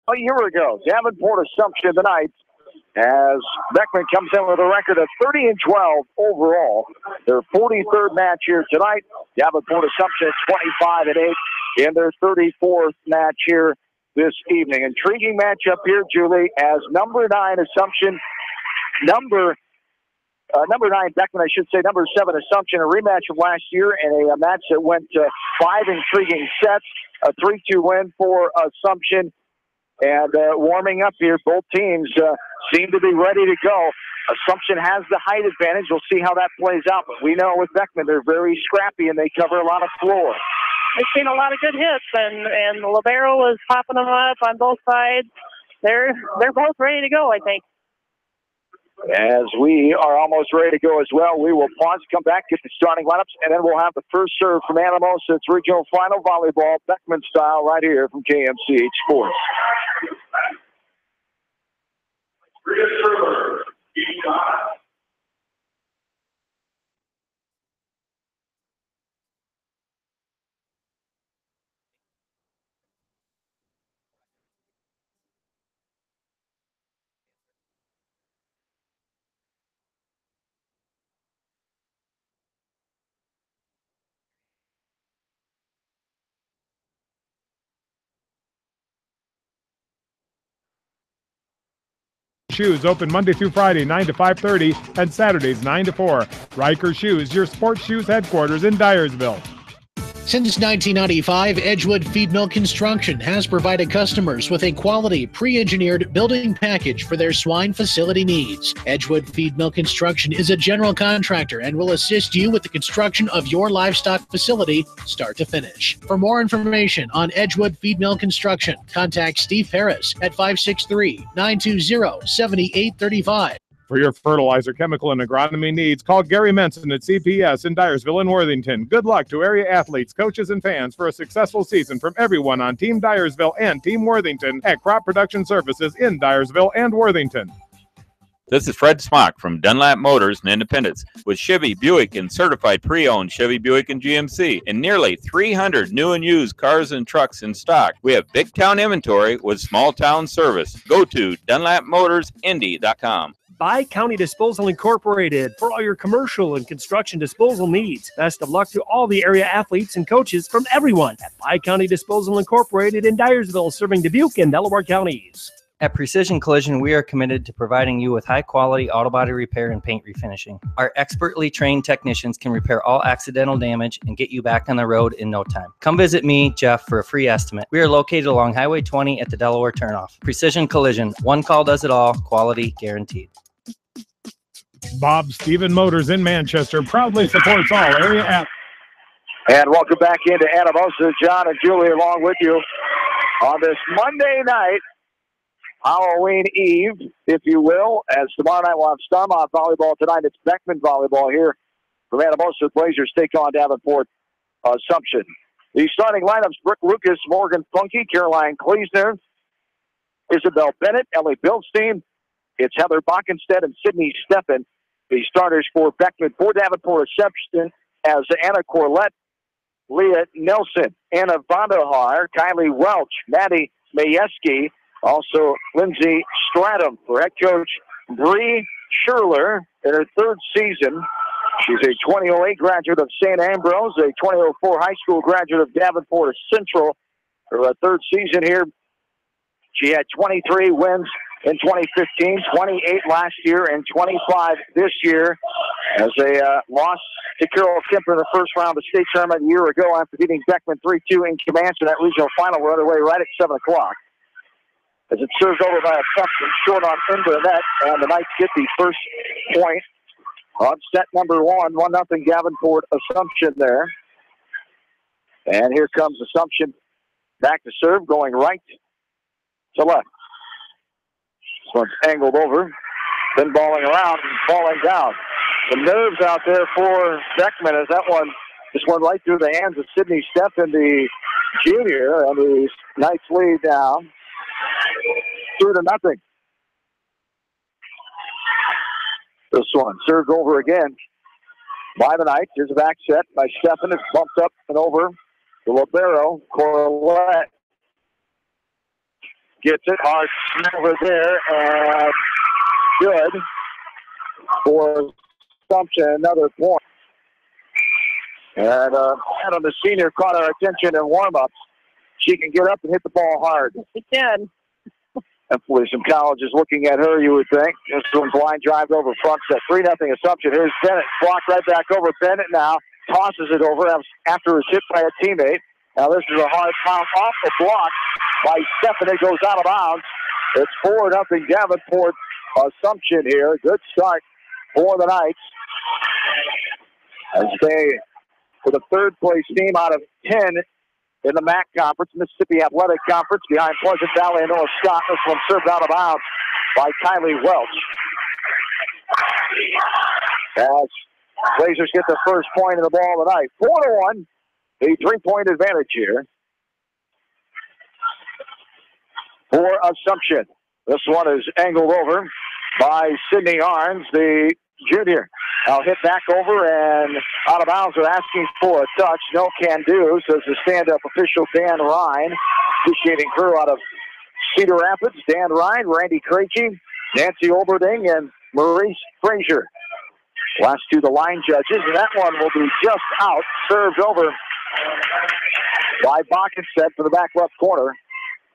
A year ago, Davenport Assumption tonight as Beckman comes in with a record of 30-12 overall. Their 43rd match here tonight. Davenport Assumption 25-8 in their 34th match here this evening. Intriguing matchup here, Julie, as number 9 Assumption, number 9 Beckman, I should say, number 7 Assumption, a rematch of last year in a match that went 5 intriguing sets, a 3-2 win for Assumption. And warming up here, both teams seem to be ready to go. Assumption has the height advantage. We'll see how that plays out. But we know with Beckman, they're very scrappy and they cover a lot of floor. They've seen a lot of good hits, and the libero is popping them up on both sides. They're both ready to go, I think. As we are almost ready to go as well, we will pause, come back, get the starting lineups, and then we'll have the first serve from Anamosa. It's regional final volleyball, Beckman style, right here from KMCH Sports. Shoes open Monday through Friday, 9 to 5:30, and Saturdays, 9 to 4. Riker Shoes, your sports shoes headquarters in Dyersville. Since 1995, Edgewood Feed Mill Construction has provided customers with a quality, pre-engineered building package for their swine facility needs. Edgewood Feed Mill Construction is a general contractor and will assist you with the construction of your livestock facility, start to finish. For more information on Edgewood Feed Mill Construction, contact Steve Harris at 563-920-7835. For your fertilizer, chemical, and agronomy needs, call Gary Menson at CPS in Dyersville and Worthington. Good luck to area athletes, coaches, and fans for a successful season from everyone on Team Dyersville and Team Worthington at Crop Production Services in Dyersville and Worthington. This is Fred Smock from Dunlap Motors and Independence with Chevy, Buick, and certified pre-owned Chevy, Buick, and GMC, and nearly 300 new and used cars and trucks in stock. We have big town inventory with small town service. Go to DunlapMotorsIndy.com. By County Disposal Incorporated for all your commercial and construction disposal needs. Best of luck to all the area athletes and coaches from everyone at By County Disposal Incorporated in Dyersville, serving Dubuque and Delaware counties. At Precision Collision, we are committed to providing you with high-quality auto body repair and paint refinishing. Our expertly trained technicians can repair all accidental damage and get you back on the road in no time. Come visit me, Jeff, for a free estimate. We are located along Highway 20 at the Delaware turnoff. Precision Collision, one call does it all, quality guaranteed. Bob Stephen Motors in Manchester proudly supports all area athletes. And welcome back into Anamosa. John and Julie along with you on this Monday night, Halloween Eve, if you will, as tomorrow night we'll have Starmont volleyball. Tonight it's Beckman volleyball here from Anamosa. Blazers take on Davenport Assumption. The starting lineups: Brooke Lucas, Morgan Funky, Caroline Kleesner, Isabel Bennett, Ellie Bilstein. It's Heather Bockenstead and Sydney Steffen. The starters for Beckman. For Davenport Assumption as Anna Corlett, Leah Nelson, Anna Vonderhaar, Kylie Welch, Maddie Mayeski, also Lindsay Stratum. For head coach Bree Scherler in her third season. She's a 2008 graduate of St. Ambrose, a 2004 high school graduate of Davenport Central. Her third season here, she had 23 wins in 2015, 28 last year, and 25 this year as a loss to Carol Kemper in the first round of the state tournament a year ago after beating Beckman 3-2 in Comanche. That regional final were underway right at 7 o'clock. As it's served over by Assumption, short on into the net, and the Knights get the first point on set number 1, 1-0 Davenport Assumption there. And here comes Assumption back to serve, going right to left. This one's angled over, then balling around and falling down. The nerves out there for Beckman as that one just went right through the hands of Sydney Steffen, the junior, and the Knights lead down 2-0. This one served over again by the Knights. Here's a back set by Steffen. It's bumped up and over the libero, Corlett. gets it. Hard over there, and good for Assumption. Another point. And Adam, the senior, caught our attention in warm-ups. She can get up and hit the ball hard. She can. Definitely some colleges looking at her, you would think. This one's line drive over front set. 3-0 Assumption. Here's Bennett. Blocked right back over. Bennett now tosses it over after it was hit by a teammate. Now this is a hard pound off the block by Stephanie. Goes out of bounds. It's 4-0 Davenport Assumption here. Good start for the Knights. As they, for the third-place team out of 10 in the MAC Conference, Mississippi Athletic Conference, behind Pleasant Valley and North Scott. This one served out of bounds by Kylie Welch. As Blazers get the first point of the ball of the night. 4-1, the 3-point advantage here for Assumption. This one is angled over by Sydney Arns, the junior. Now hit back over and out of bounds. They're asking for a touch. No can do, says the stand-up official Dan Ryan. Officiating crew out of Cedar Rapids. Dan Ryan, Randy Krejci, Nancy Olberding, and Maurice Frazier. Last two the line judges, and that one will be just out. Served over by Bockenstedt for the back left corner.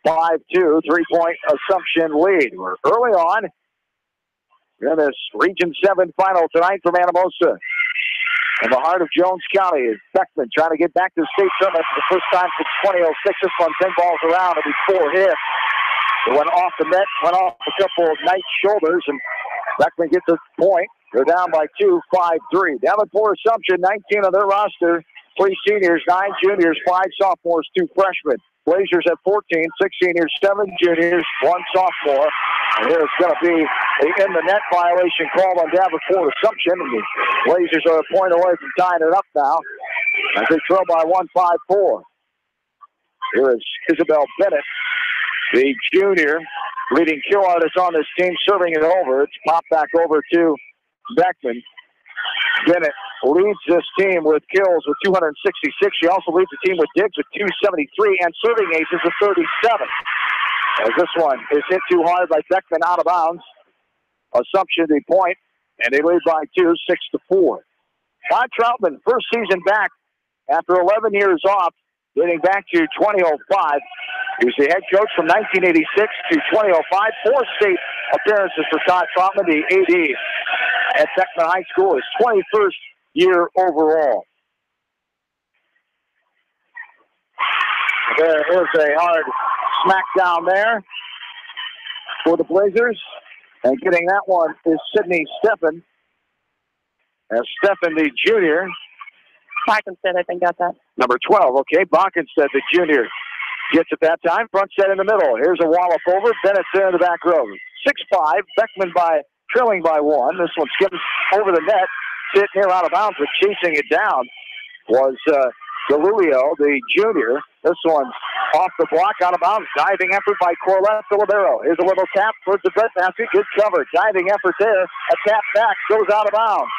5-2, 3-point Assumption lead. We're early on in this Region 7 final tonight from Anamosa. In the heart of Jones County is Beckman trying to get back to the state tournament for the first time since 2006. This one pinballs around. It'll be 4 hits. It went off the net, went off a couple of Knight's shoulders, and Beckman gets a point. They're down by 2, 5-3. Davenport Assumption, 19 on their roster. 3 seniors, 9 juniors, 5 sophomores, 2 freshmen. Blazers at 14, 6 seniors, 7 juniors, 1 sophomore. And here's going to be an in-the-net violation called on Davenport Assumption. And the Blazers are a point away from tying it up now as they trail by 1-5-4. Here is Isabel Bennett, the junior, leading kill artist on this team, serving it over. It's popped back over to Beckman. Bennett leads this team with kills with 266. She also leads the team with digs with 273 and serving aces with 37. As this one is hit too hard by Beckman out of bounds. Assumption the point, and they lead by 2, 6-4. Todd Troutman, first season back after 11 years off, dating back to 2005. He was the head coach from 1986 to 2005. 4 state appearances for Todd Troutman, the AD at Beckman High School, his 21st year overall. There is a hard smack down there for the Blazers. And getting that one is Sydney Steffen. As Steffen, the junior. Bockenstedt, I think, got that. Number 12, okay. Bockenstedt, the junior, gets it that time. Front set in the middle. Here's a wallop over. Bennett's there in the back row. 6-5. Beckman trailing by 1. This one skims over the net. Hit near out of bounds, but chasing it down was DeLulio, the junior. This one off the block, out of bounds. Diving effort by Corlett Filibero. Here's a little tap towards the breadbasket. Good cover. Diving effort there. A tap back. Goes out of bounds.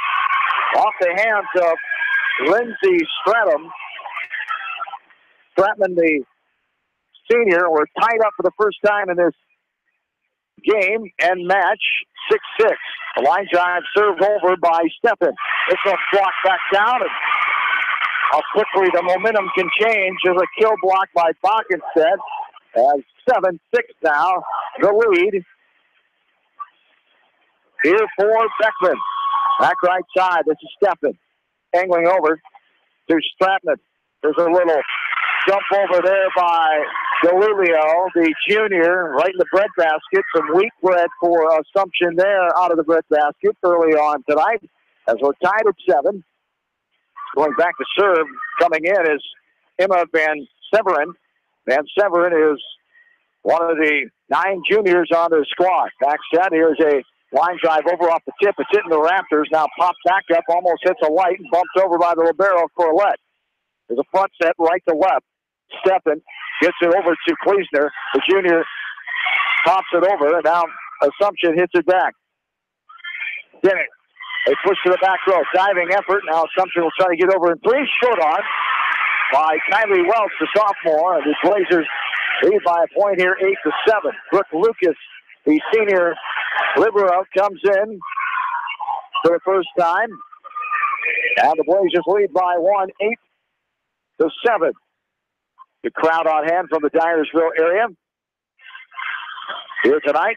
Off the hands of Lindsey Stratton. Stratman, the senior, were tied up for the first time in this game and match. 6-6. The line drive served over by Steffen. This one's blocked back down, and how quickly the momentum can change is a kill block by Bockenstedt. As 7-6 now, the lead here for Beckman. Back right side, this is Steffen. Angling over to Stratton. There's a little jump over there by DeLulio, the junior, right in the breadbasket. Some wheat bread for Assumption there out of the breadbasket early on tonight. As we're tied at 7. Going back to serve, coming in is Emma Van Severen. Van Severen is one of the 9 juniors on the squad. Back set, here's a line drive over off the tip. It's hitting the rafters. Now popped back up, almost hits a light, and bumped over by the libero Corlett. There's a front set right to left. Steffen gets it over to Kleesner. The junior pops it over, and now Assumption hits it back. Bennett. They push to the back row. Diving effort. Now Assumption will try to get over in 3. Short on by Kylie Welch, the sophomore. The Blazers Lead by a point here, 8-7. Brooke Lucas, the senior libero, comes in for the first time. And the Blazers lead by 1, 8-7. The crowd on hand from the Dyersville area here tonight.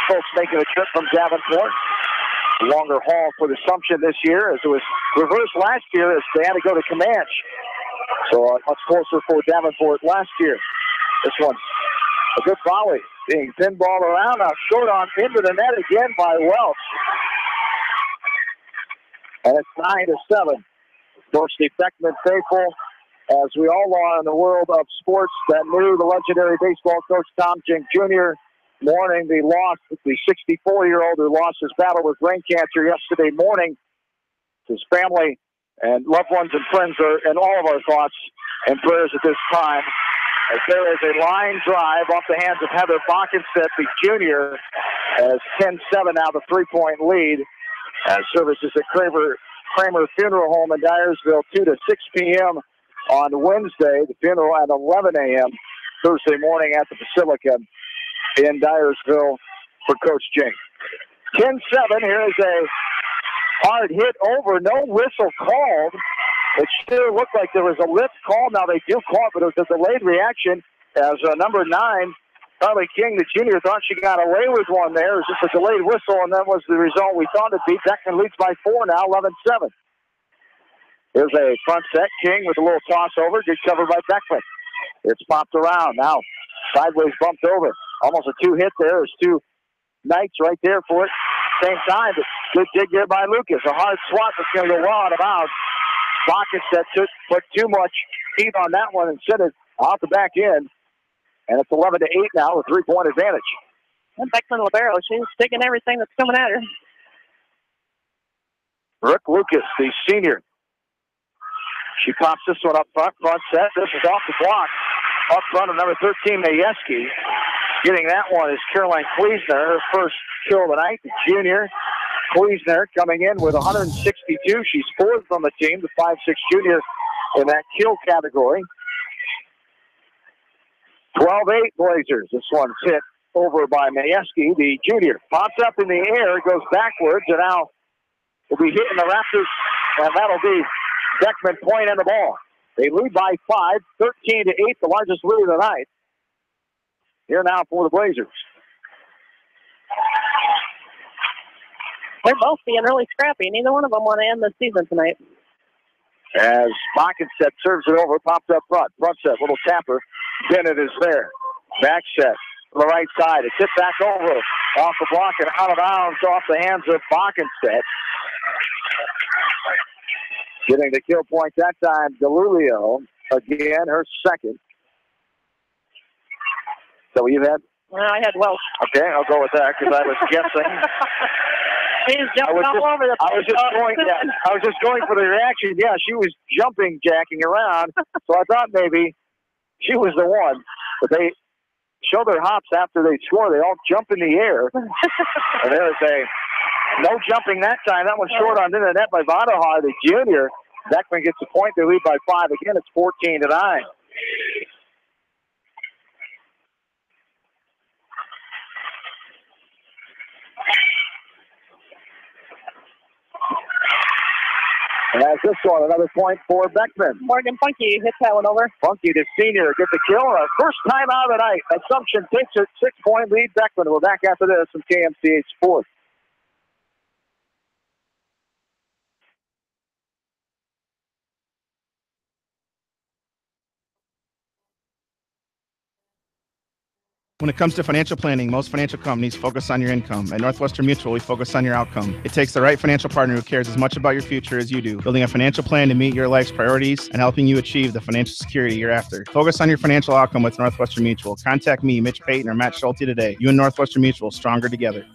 Folks making a trip from Davenport. A longer haul for the Assumption this year, as it was reversed last year as they had to go to Comanche. So much closer for Davenport last year. This one, a good volley, being pinball around. Now short on into the net again by Welch. And it's 9-7. Of course, the Beckman faithful, as we all are in the world of sports, that knew the legendary baseball coach Tom Jink Jr. mourning the 64-year-old who lost his battle with brain cancer yesterday morning. His family and loved ones and friends are in all of our thoughts and prayers at this time. As there is a line drive off the hands of Heather Bockenstedt, the junior, as 10-7 now the three-point lead. As services at Kramer Funeral Home in Dyersville, 2 to 6 p.m. on Wednesday. The funeral at 11 a.m. Thursday morning at the Basilica in Dyersville for Coach Jink. 10-7, here is a hard hit over, no whistle called. It sure looked like there was a lift call. Now they do call it, but it was a delayed reaction as number 9, Carly King, the junior, thought she got away with one there. It was just a delayed whistle, and that was the result we thought it'd be. Beckman leads by 4 now, 11-7. Here's a front set. King with a little toss over. Good cover by Beckman. It's popped around. Now sideways bumped over. Almost a two-hit there. There's two Knights right there for it. Same time, but good dig there by Lucas. A hard swat that's going to go well out of bounds. Bockenstedt put too much heat on that one and sent it out the back end. And it's 11-8 now, a three-point advantage. And Beckman Libero, she's taking everything that's coming at her. Brooke Lucas, the senior. She pops this one up front set. This is off the block. Up front of number 13, Mayeski. Getting that one is Caroline Kleesner, her first kill of the night, the junior. Kleesner coming in with 162. She's fourth on the team, the 5'6" junior in that kill category. 12-8 Blazers. This one's hit over by Mayeski, the junior. Pops up in the air, goes backwards, and now will be hitting the Raptors, and that'll be Beckman point and the ball. They lead by 5, 13-8, the largest lead of the night. Here now for the Blazers. They're both being really scrappy. Neither one of them want to end the season tonight. As Bockenstedt serves it over, popped up front. Front set, little tapper. Bennett is there. Back set to the right side. It's hit back over off the block and out of bounds off the hands of Bockenstedt. Getting the kill point that time, DeLulio. Again, her second. So you had? I had Welch. Okay, I'll go with that because I was guessing. He's jumping all over the place. I was just going for the reaction. Yeah, she was jumping, jacking around. So I thought maybe she was the one. But they show their hops after they score. They all jump in the air. And there's no jumping that time. That one's short on the net by Vonderhaar, the junior. Beckman gets a point. They lead by 5. Again, it's 14-9. And that's this one, another point for Beckman. Morgan Funky hits that one over. Funky, the senior, get the kill. First time out of the night. Assumption takes a 6-point lead. Beckman, we're back after this from KMCH Sports. When it comes to financial planning, most financial companies focus on your income. At Northwestern Mutual, we focus on your outcome. It takes the right financial partner who cares as much about your future as you do, building a financial plan to meet your life's priorities and helping you achieve the financial security you're after. Focus on your financial outcome with Northwestern Mutual. Contact me, Mitch Payton, or Matt Schulte today. You and Northwestern Mutual, stronger together.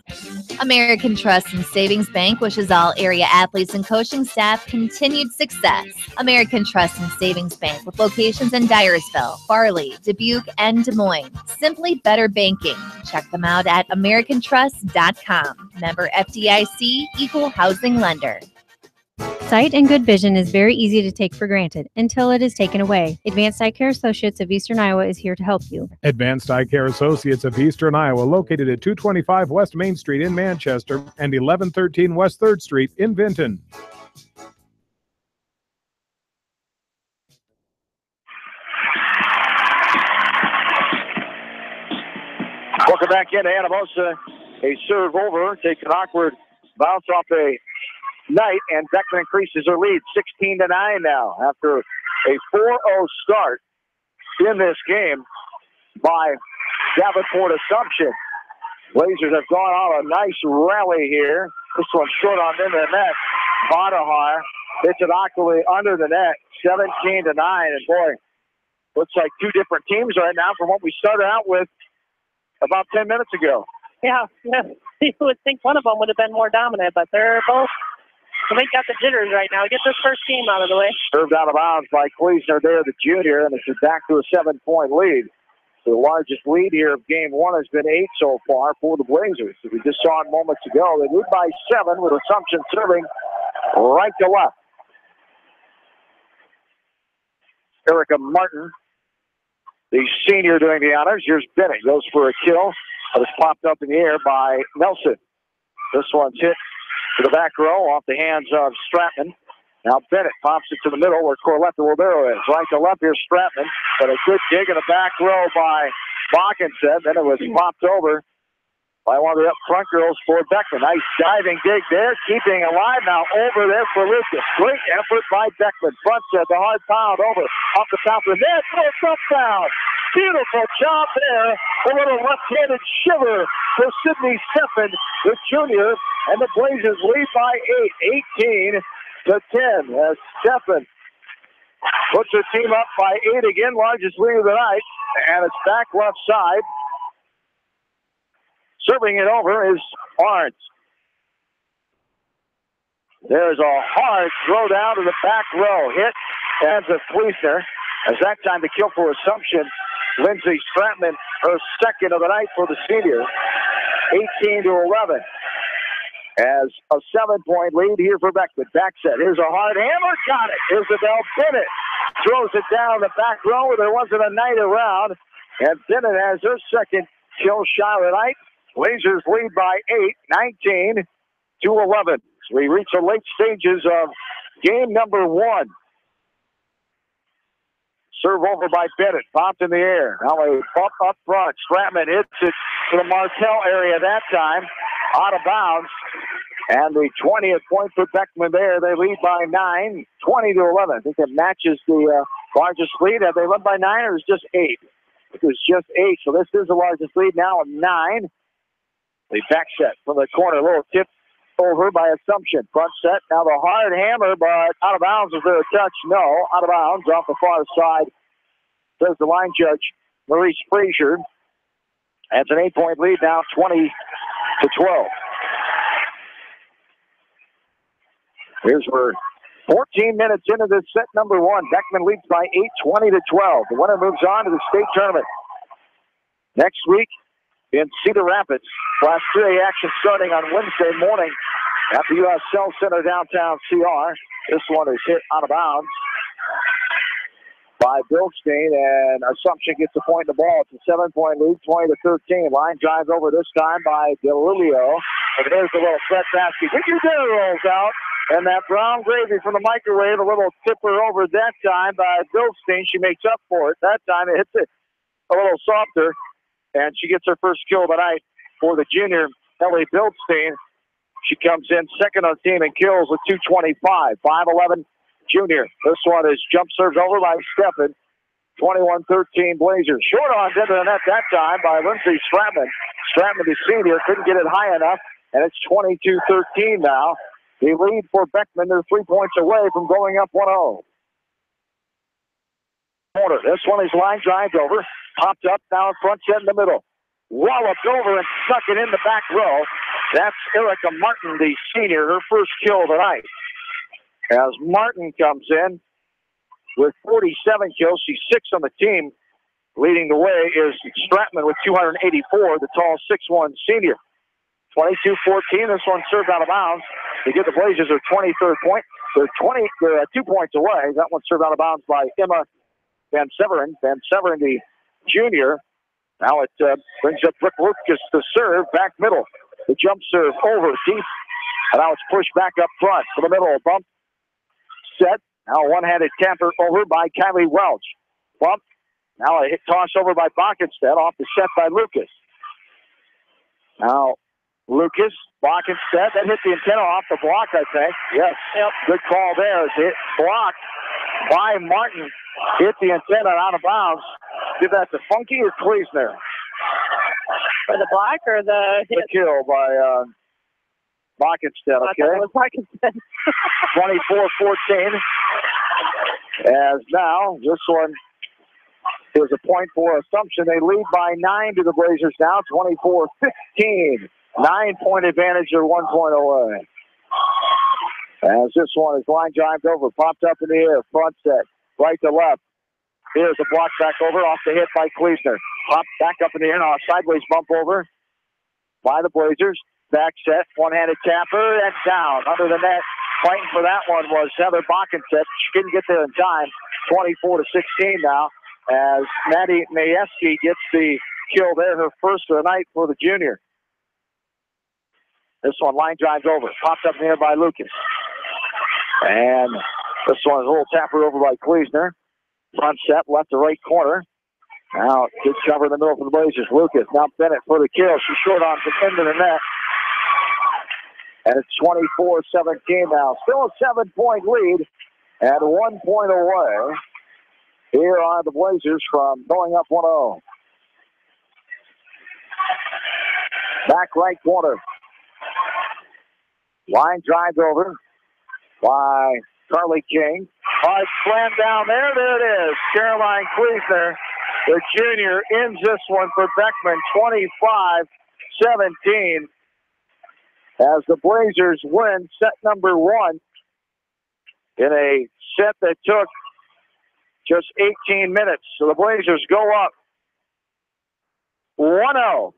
American Trust and Savings Bank wishes all area athletes and coaching staff continued success. American Trust and Savings Bank with locations in Dyersville, Farley, Dubuque, and Des Moines. Simply better banking. Check them out at americantrust.com. Member FDIC, equal housing lender. Sight and good vision is very easy to take for granted until it is taken away. Advanced Eye Care Associates of Eastern Iowa is here to help you. Advanced Eye Care Associates of Eastern Iowa, located at 225 West Main Street in Manchester and 1113 West 3rd Street in Vinton. Welcome back into Anamosa. A serve over, takes an awkward bounce off a Knight, and Beckman increases her lead 16-9 now after a 4-0 start in this game by Davenport Assumption. Blazers have gone on a nice rally here. This one's short on into the net. Badahar hits it awkwardly under the net, 17-9. And boy, looks like two different teams right now from what we started out with about 10 minutes ago. Yeah. You would think one of them would have been more dominant, but they're both, they got the jitters right now. Get this first game out of the way. Served out of bounds by Kleesner there, the junior, and it's back to a 7-point lead. The largest lead here of game one has been 8 so far for the Blazers. As we just saw it moments ago, they lead by 7 with Assumption serving right to left. Erica Martin, the senior, doing the honors. Here's Bennett, goes for a kill. It was popped up in the air by Nelson. This one's hit to the back row off the hands of Stratman. Now Bennett pops it to the middle where Corletta Libero is. Right to left, here's Stratman, but a good dig in the back row by Bockensen. Then it was popped over by one of the up front girls for Beckman. Nice diving dig there, keeping alive now over there for Lucas. Great effort by Beckman. Front set, the hard pound over off the top of the net. It's up down. Beautiful job there. A little left-handed shiver for Sydney Steffen, the junior, and the Blazers lead by 8, 18-10. As Steffen puts her team up by 8 again, largest lead of the night, and it's back left side. Serving it over is Barnes. There's a hard throw down to the back row. Hit as a Kleesner. As that time to kill for Assumption. Lindsay Stratman, her second of the night for the senior. 18-11. As a 7-point lead here for Beckman. Back set. Here's a hard hammer. Got it. Isabel Bennett throws it down the back row where there wasn't a Knight around. And Bennett has her second kill shot of the night. Blazers lead by 8, 19-11. So we reach the late stages of game number 1. Serve over by Bennett. Popped in the air. Now a bump up front. Stratman hits it to the Martell area that time. Out of bounds. And the 20th point for Beckman there. They lead by 9, 20-11. I think that matches the largest lead. Have they led by 9 or is it just 8? It was just 8. So this is the largest lead now of 9. The back set from the corner. A little tip over by Assumption. Front set. Now the hard hammer, but out of bounds. Is there a touch? No. Out of bounds off the far side. Says the line judge, Maurice Frazier. That's an 8-point lead now, 20-12. Here's where 14 minutes into this set number 1. Beckman leads by 8, 20-12. The winner moves on to the state tournament. Next week in Cedar Rapids. Class 3A action starting on Wednesday morning at the U.S. Cell Center downtown CR. This one is hit out of bounds by Bilstein, and Assumption gets a point in the ball. It's a 7-point lead, 20-13. Line drives over this time by DeLilio. And there's a little set basket. Your dinner rolls out, and that brown gravy from the microwave, a little tipper over that time by Bilstein. She makes up for it. That time it hits it a little softer, and she gets her first kill of the night for the junior, Ellie Bilstein. She comes in second on the team and kills with 2:25. 5'11" junior. This one is jump served over by Steffen. 21-13 Blazers. Short on into the net that time by Lindsay Stratman. Stratman, the senior, couldn't get it high enough, and it's 22-13 now. The lead for Beckman. They're 3 points away from going up 1-0. This one is line drive over. Popped up now in front set in the middle. Walloped over and stuck it in the back row. That's Erica Martin, the senior, her first kill of the night. As Martin comes in with 47 kills, she's 6th on the team. Leading the way is Stratman with 284, the tall 6'1" senior. 22-14, this one served out of bounds. They get the Blazers their 23rd point. They're 2 points away. That one served out of bounds by Emma Van Severen. Van Severen, the junior. Now it brings up Brooke Lucas to serve, back middle. The jump serve over deep. And now it's pushed back up front to the middle. Bump, set. Now one-handed tamper over by Kylie Welch. Bump. Now a hit toss over by Bockenstedt, off the set by Lucas. Now Lucas, Bockenstedt, that hit the antenna off the block, I think. Yes. Yep. Good call there. It's hit blocked by Martin. Hit the antenna out of bounds. Did that to Funky or Kleesner? For the block or the hit? The kill by Bockenstedt, okay? It was Bockenstedt. 24-14. As now, this one is a point for Assumption. They lead by 9 to the Blazers now, 24-15. 9-point advantage, they're 1 point away. As this one is line drived over, popped up in the air, front set, right to left. Here's a block back over, off the hit by Kleesner. Popped back up in the air, now a sideways bump over by the Blazers. Back set, one-handed tapper, and down under the net. Fighting for that one was Heather Bockenstedt. She didn't get there in time. 24-16 now, as Maddie Majewski gets the kill there, her first of the night for the junior. This one line drives over, popped up there by Lucas. And this one is a little tapper over by Kleesner. Front set, left to right corner. Now, good cover in the middle for the Blazers. Lucas, now Bennett for the kill. She's short on the end of the net. And it's 24-17 now. Still a 7-point lead and 1 point away. Here are the Blazers from going up 1-0. Back right corner. Line drives over by Carly King. Hard slam down there. There it is. Caroline Kleesner, the junior, ends this one for Beckman, 25-17. As the Blazers win set number 1 in a set that took just 18 minutes. So the Blazers go up 1-0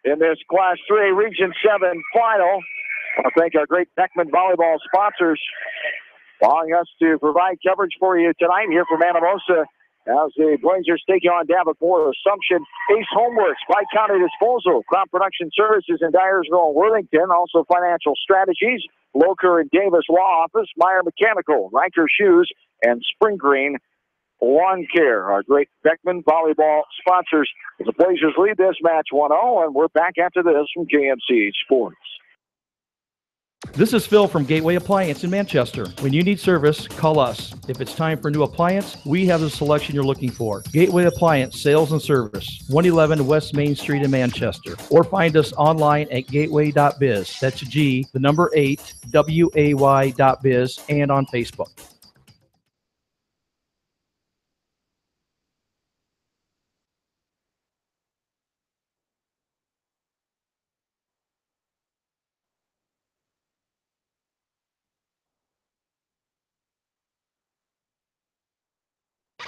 in this Class 3 Region 7 final. I thank our great Beckman volleyball sponsors allowing us to provide coverage for you tonight here from Anamosa as the Blazers take on Davenport. Assumption, Ace Homeworks, Bi-County Disposal, Crop Production Services in Dyersville and Worthington, also Financial Strategies, Loker and Davis Law Office, Meyer Mechanical, Riker Shoes, and Spring Green Lawn Care. Our great Beckman volleyball sponsors. The Blazers lead this match 1-0, and we're back after this from KMCH Sports. This is Phil from Gateway Appliance in Manchester. When you need service, call us. If it's time for a new appliance, we have the selection you're looking for. Gateway Appliance Sales and Service, 111 West Main Street in Manchester. Or find us online at gateway.biz. That's G, the number 8, WAY.biz, and on Facebook.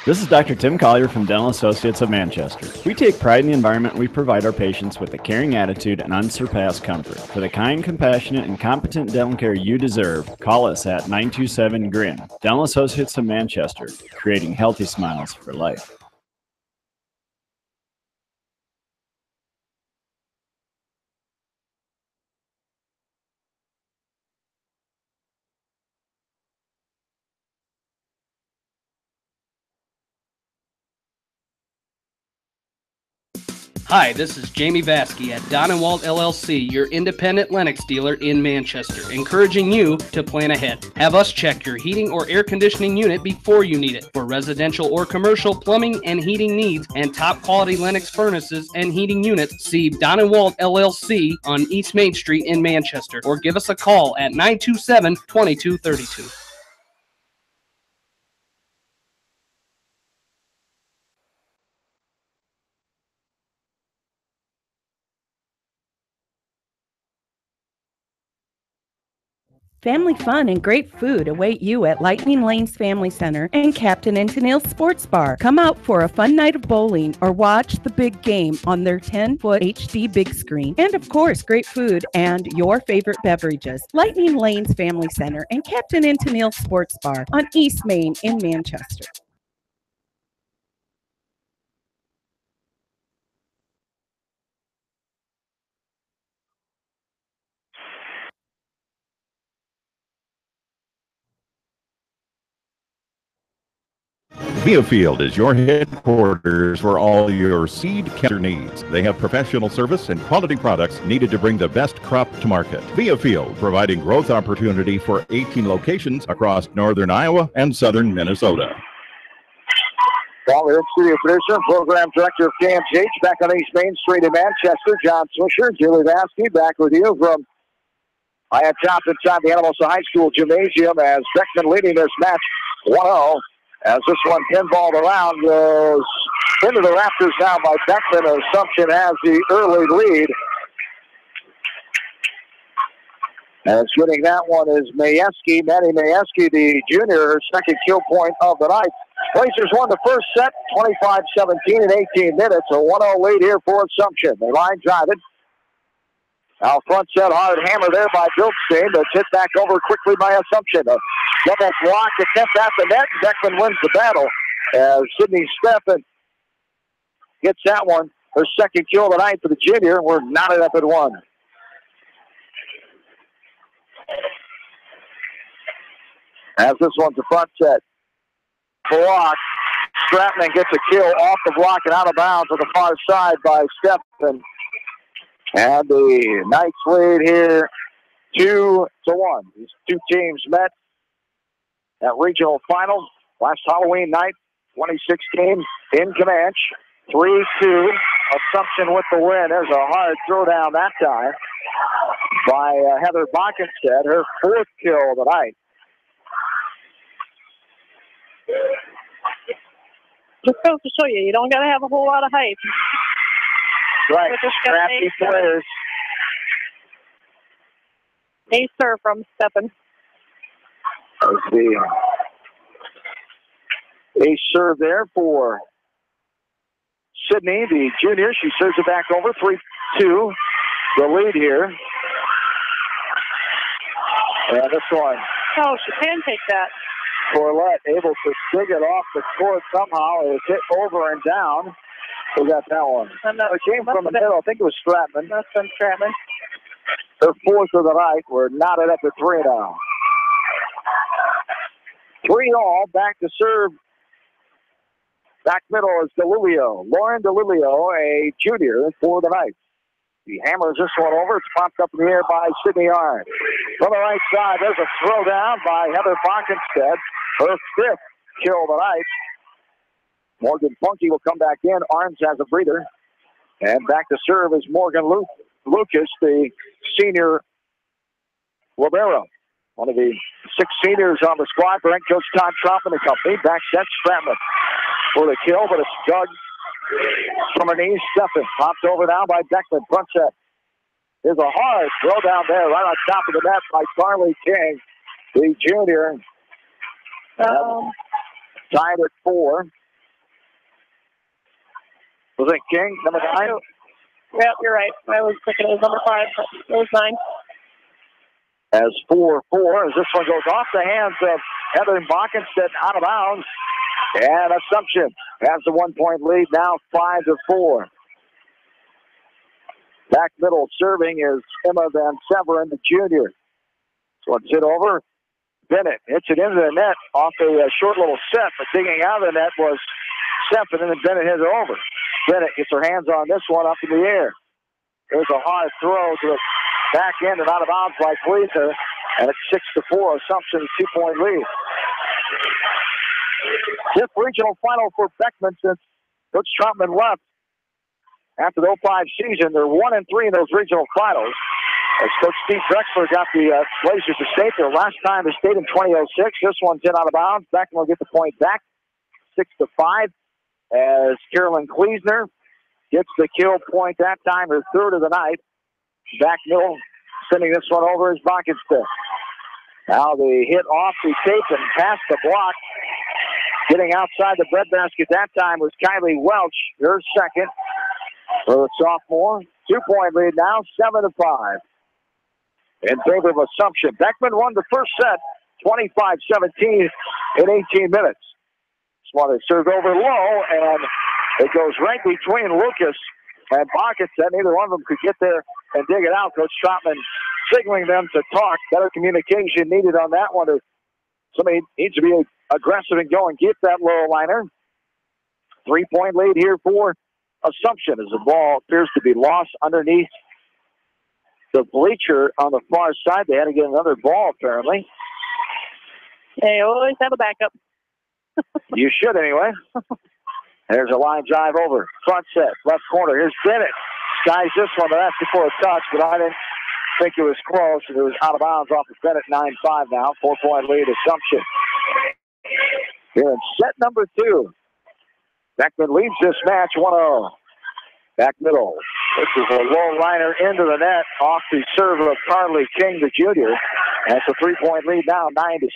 This is Dr. Tim Collier from Dental Associates of Manchester. We take pride in the environment we provide our patients with a caring attitude and unsurpassed comfort. For the kind, compassionate, and competent dental care you deserve, call us at 927-GRIN. Dental Associates of Manchester, creating healthy smiles for life. Hi, this is Jamie Vasky at Don & Walt LLC, your independent Lennox dealer in Manchester, encouraging you to plan ahead. Have us check your heating or air conditioning unit before you need it. For residential or commercial plumbing and heating needs and top quality Lennox furnaces and heating units, see Don & Walt LLC on East Main Street in Manchester, or give us a call at 927-2232. Family fun and great food await you at Lightning Lanes Family Center and Captain and Tennille's Sports Bar. Come out for a fun night of bowling or watch the big game on their 10-foot HD big screen. And of course, great food and your favorite beverages. Lightning Lanes Family Center and Captain and Tennille's Sports Bar on East Main in Manchester. Viafield is your headquarters for all your seed catcher needs. They have professional service and quality products needed to bring the best crop to market. Viafield, providing growth opportunity for 18 locations across northern Iowa and southern Minnesota. Well, here, studio producer, program director of KMGH, back on East Main Street in Manchester, John Swisher, Julie Vasky, back with you from high top inside the Alamosa High School Gymnasium as Beckman leading this match 1-0. As this one pinballed around, goes into the rafters now by Beckman. Assumption has the early lead. And shooting that one is Majewski, Maddie Majewski, the junior, her second kill point of the night. Blazers won the first set, 25-17 in 18 minutes. A 1-0 lead here for Assumption. The line drive it. Now front set, hard hammer there by Bilstein. That's hit back over quickly by Assumption. A double block attempt at the net. Beckman wins the battle as Sydney Steffen gets that one. Her second kill of the night for the junior. We're knotted up at 1. As this one's a front set. Block. Stratman gets a kill off the block and out of bounds on the far side by Steffen. And the Knights lead here 2-1. These two teams met at regional final last Halloween night, 2016 in Comanche. 3-2. Assumption with the win. There's a hard throwdown that time by Heather Bockenstead, her fourth kill of the night. Just goes to show you, you don't got to have a whole lot of height. Right, crafty players. Ace serve from Steffen. Let's see. Ace serve there for Sydney, the junior. She serves it back over. 3-2. The lead here. And this one. Oh, she can take that. Corlett able to dig it off the court somehow. It was hit over and down. Who got that one? It came from the middle. I think it was Stratman. That's from Stratman. Her fourth of the night. We're knotted up at 3 now. 3-all. Back to serve. Back middle is DeLilio. Lauren DeLilio, a junior for the night. He hammers this one over. It's popped up in the air by Sydney Arn. From the right side, there's a throwdown by Heather Bockenstead. Her fifth kill of the night. Morgan Funky will come back in. Arns has a breather. And back to serve is Morgan Lucas, the senior libero. One of the 6 seniors on the squad for head coach Todd Trump and the company. Back set, Stratman for the kill, but it's dug from her knees. Steffen popped over now by Beckman. Front set. There's a hard throw down there right on top of the net by Carly King, the junior. Tied at 4. Was it King, number 9? Yep, you're right. I was thinking it was number 5, but it was 9. As 4-4, as this one goes off the hands of Heather Bockenstead out of bounds. And Assumption has the 1-point lead now, 5-4. Back middle serving is Emma Van Severen, the junior. So it's hit over. Bennett hits it into the net off a short little set, but digging out of the net was Steffen, and then Bennett hit it over. Bennett gets her hands on this one up in the air. There's a hard throw to the back end and out of bounds by Gleaser, and it's 6-4. Assumption 2-point lead. Fifth regional final for Beckman since Coach Troutman left after the 05 season. They're 1-3 in those regional finals. As Coach Steve Drexler got the Blazers to state their last time to state in 2006. This one's in out of bounds. Beckman will get the point back, 6-5. As Carolyn Kleesner gets the kill point that time, her third of the night. Back middle, sending this one over is Bockenstead. Now the hit off the tape and past the block. Getting outside the breadbasket that time was Kylie Welch, her second for the sophomore. 2-point lead now, 7-5. In favor of Assumption. Beckman won the first set, 25-17 in 18 minutes. Smothers served over low, and it goes right between Lucas and Bockenstedt. Neither one of them could get there and dig it out. Coach Trotman signaling them to talk. Better communication needed on that one. Somebody needs to be aggressive and go and get that low liner. 3-point lead here for Assumption as the ball appears to be lost underneath the bleacher on the far side. They had to get another ball, apparently. They always have a backup. You should, anyway. There's a line drive over. Front set, left corner. Here's Bennett. Skies this one, but that's before a touch, but I didn't think it was close. It was out of bounds off of Bennett. 9-5 now. 4-point lead, Assumption. Here in set number 2. Beckman leads this match 1-0. Back middle. This is a low liner into the net off the serve of Carly King, the junior. That's a 3-point lead now, 9-6.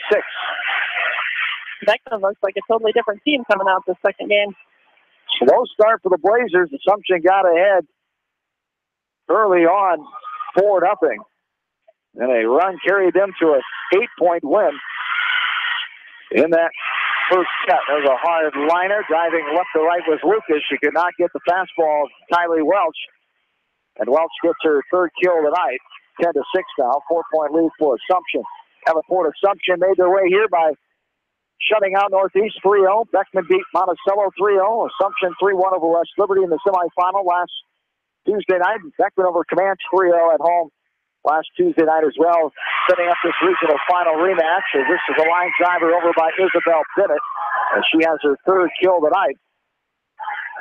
Beckman looks like a totally different team coming out this second game. Slow start for the Blazers. Assumption got ahead early on, 4-0. And a run carried them to a 8-point win in that first set. There's a hard liner. Driving left to right was Lucas. She could not get the fastball of Kylie Welch. And Welch gets her third kill tonight. 10-6 now. 4-point lead for Assumption. Davenport Assumption made their way here by shutting out Northeast 3-0. Beckman beat Monticello 3-0. Assumption 3-1 over West Liberty in the semifinal last Tuesday night. Beckman over Comanche 3-0 at home last Tuesday night as well, setting up this regional final rematch. As this is a line driver over by Isabel Bennett, and she has her third kill tonight.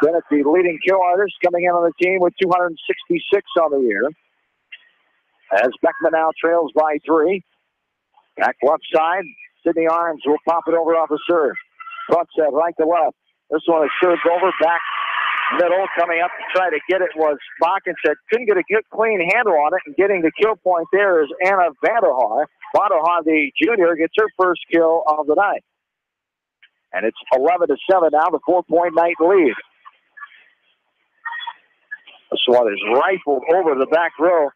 Bennett, the leading kill artist, coming in on the team with 266 on the year. As Beckman now trails by 3. Back left side, Sydney Arms will pop it over off the serve. Front set, right to left. This one is served over, back middle. Coming up to try to get it was Bockenstedt. Couldn't get a good, clean handle on it, and getting the kill point there is Anna Vanderhaar. Vanderhaar, the junior, gets her first kill of the night. And it's 11-7 now, the 4-point night lead. This one is rifled over the back row.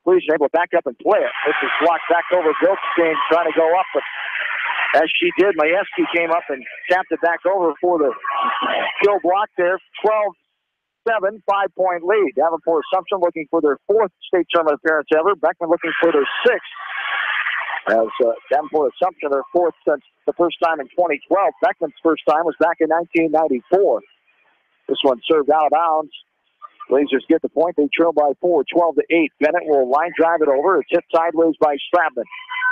Please able to back up and play it. This is blocked back over. Bilkstein trying to go up, but as she did, Majewski came up and tapped it back over for the kill block there. 12-7, 5-point lead. Davenport Assumption looking for their 4th state tournament appearance ever. Beckman looking for their 6th. As Davenport Assumption, their 4th since the first time in 2012. Beckman's first time was back in 1994. This one served out of bounds. Blazers get the point. They trail by 4, 12-8. Bennett will line drive it over. It's hit sideways by Stratman.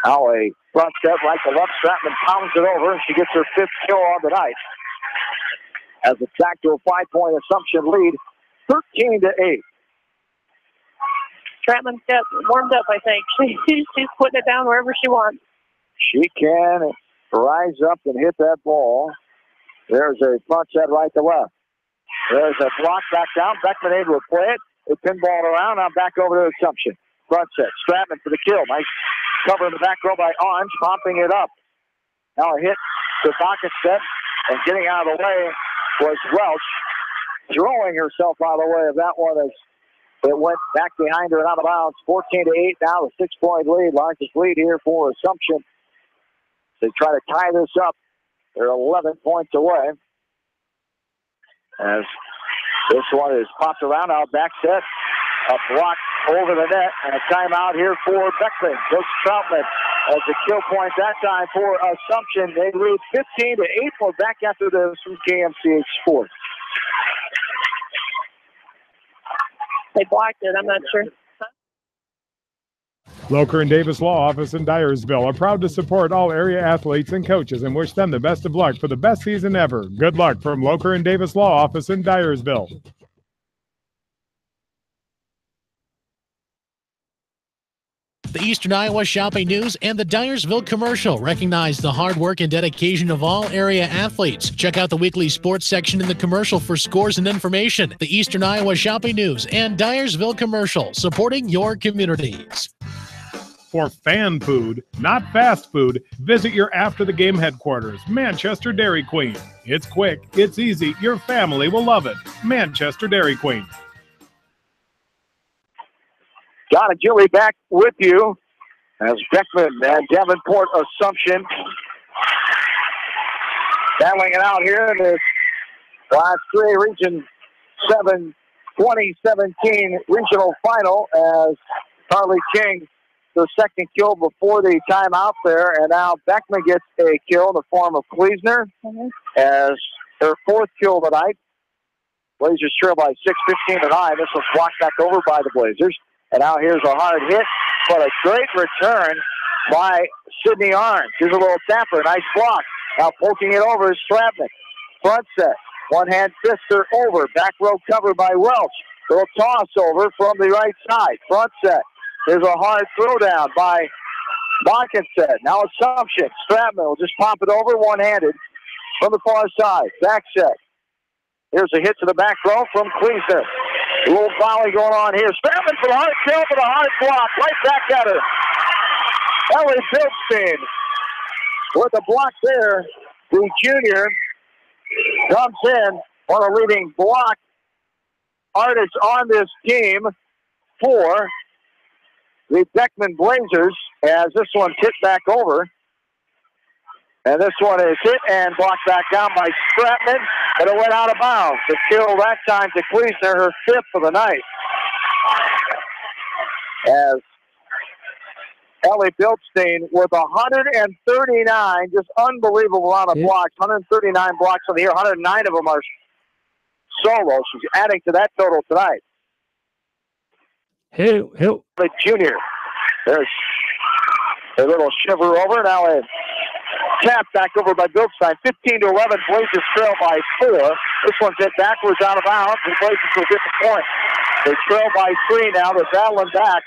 Now a front step right to left. Stratman pounds it over, and she gets her 5th kill on the night. As it's back to a 5-point Assumption lead, 13-8. Stratman's got warmed up, I think. She's putting it down wherever she wants. She can rise up and hit that ball. There's a front set right to left. There's a block back down. Beckman able to play it. They pinball around. Now back over to Assumption. Front set. Stratman for the kill. Nice cover in the back row by Orange. Popping it up. Now a hit to Bockenstedt. And getting out of the way was Welch. Throwing herself out of the way of that one as it went back behind her and out of bounds. 14-8 now. The 6-point lead. Largest lead here for Assumption. They try to tie this up. They're 11 points away. As this one is popped around, out back set, a block over the net, and a timeout here for Beckman. Coach Troutman as a kill point that time for Assumption. They lead 15-8. We're back after this from KMCH Sports. They blocked it, I'm not sure. Locher and Davis Law Office in Dyersville are proud to support all area athletes and coaches and wish them the best of luck for the best season ever. Good luck from Locher and Davis Law Office in Dyersville. The Eastern Iowa Shopping News and the Dyersville Commercial recognize the hard work and dedication of all area athletes. Check out the weekly sports section in the commercial for scores and information. The Eastern Iowa Shopping News and Dyersville Commercial, supporting your communities. For fan food, not fast food, visit your after-the-game headquarters, Manchester Dairy Queen. It's quick, it's easy, your family will love it. Manchester Dairy Queen. John and Julie back with you as Beckman and Davenport Assumption battling it out here in this Class 3 Region 7 2017 regional final as Carly King the second kill before the timeout there, and now Beckman gets a kill in the form of Kleesner as her fourth kill of the night. Blazers trail by 6:15-9. This was blocked back over by the Blazers, and now here's a hard hit, but a great return by Sydney Arns. Here's a little tapper, nice block. Now poking it over is Stratman. Front set, one-hand fister over, back row covered by Welch. Little toss over from the right side, front set. There's a hard throwdown by Bockenstead. Now Assumption. Stratman will just pop it over one-handed from the far side. Back set. Here's a hit to the back row from Kleesner. A little volley going on here. Stratman for the hard kill, for the hard block. Right back at her. Ellie Bildstein with a block there. The junior comes in on a leading block artist on this team for the Beckman Blazers, as this one's hit back over. And this one is hit and blocked back down by Stratman, and it went out of bounds. The kill that time to Kleesner, her fifth of the night. As Ellie Bildstein with 139, just unbelievable amount of blocks, 139 blocks on the year, 109 of them are solo. She's adding to that total tonight. The junior. There's a little shiver over. Now a tap back over by Bildstein. 15-11. Blazers trail by 4. This one's hit backwards out of bounds, and Blazers will get the point. They trail by 3 now. They're battling back.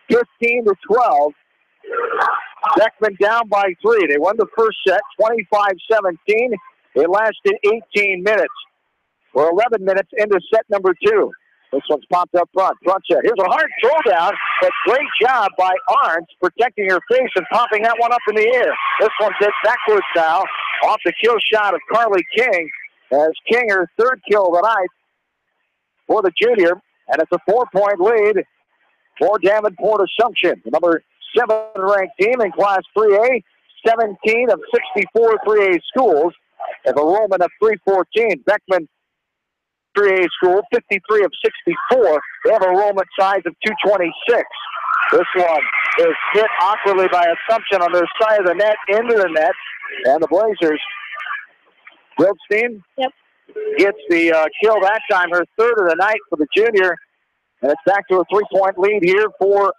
15-12. Beckman down by 3. They won the first set, 25-17. It lasted 18 minutes. We're 11 minutes into set number 2. This one's popped up front. Front set. Here's a hard throwdown, but great job by Arns protecting her face and popping that one up in the air. This one's hit backwards now off the kill shot of Carly King, as King her third kill of the night for the junior, and it's a 4-point lead for Davenport Assumption, the number 7 ranked team in Class 3A. 17 of 64 3A schools have enrollment of 314. Beckman 3A school, 53 of 64. They have a enrollment size of 226. This one is hit awkwardly by Assumption on their side of the net, into the net, and the Blazers. Bildstein gets the kill that time, her third of the night for the junior, and it's back to a 3-point lead here for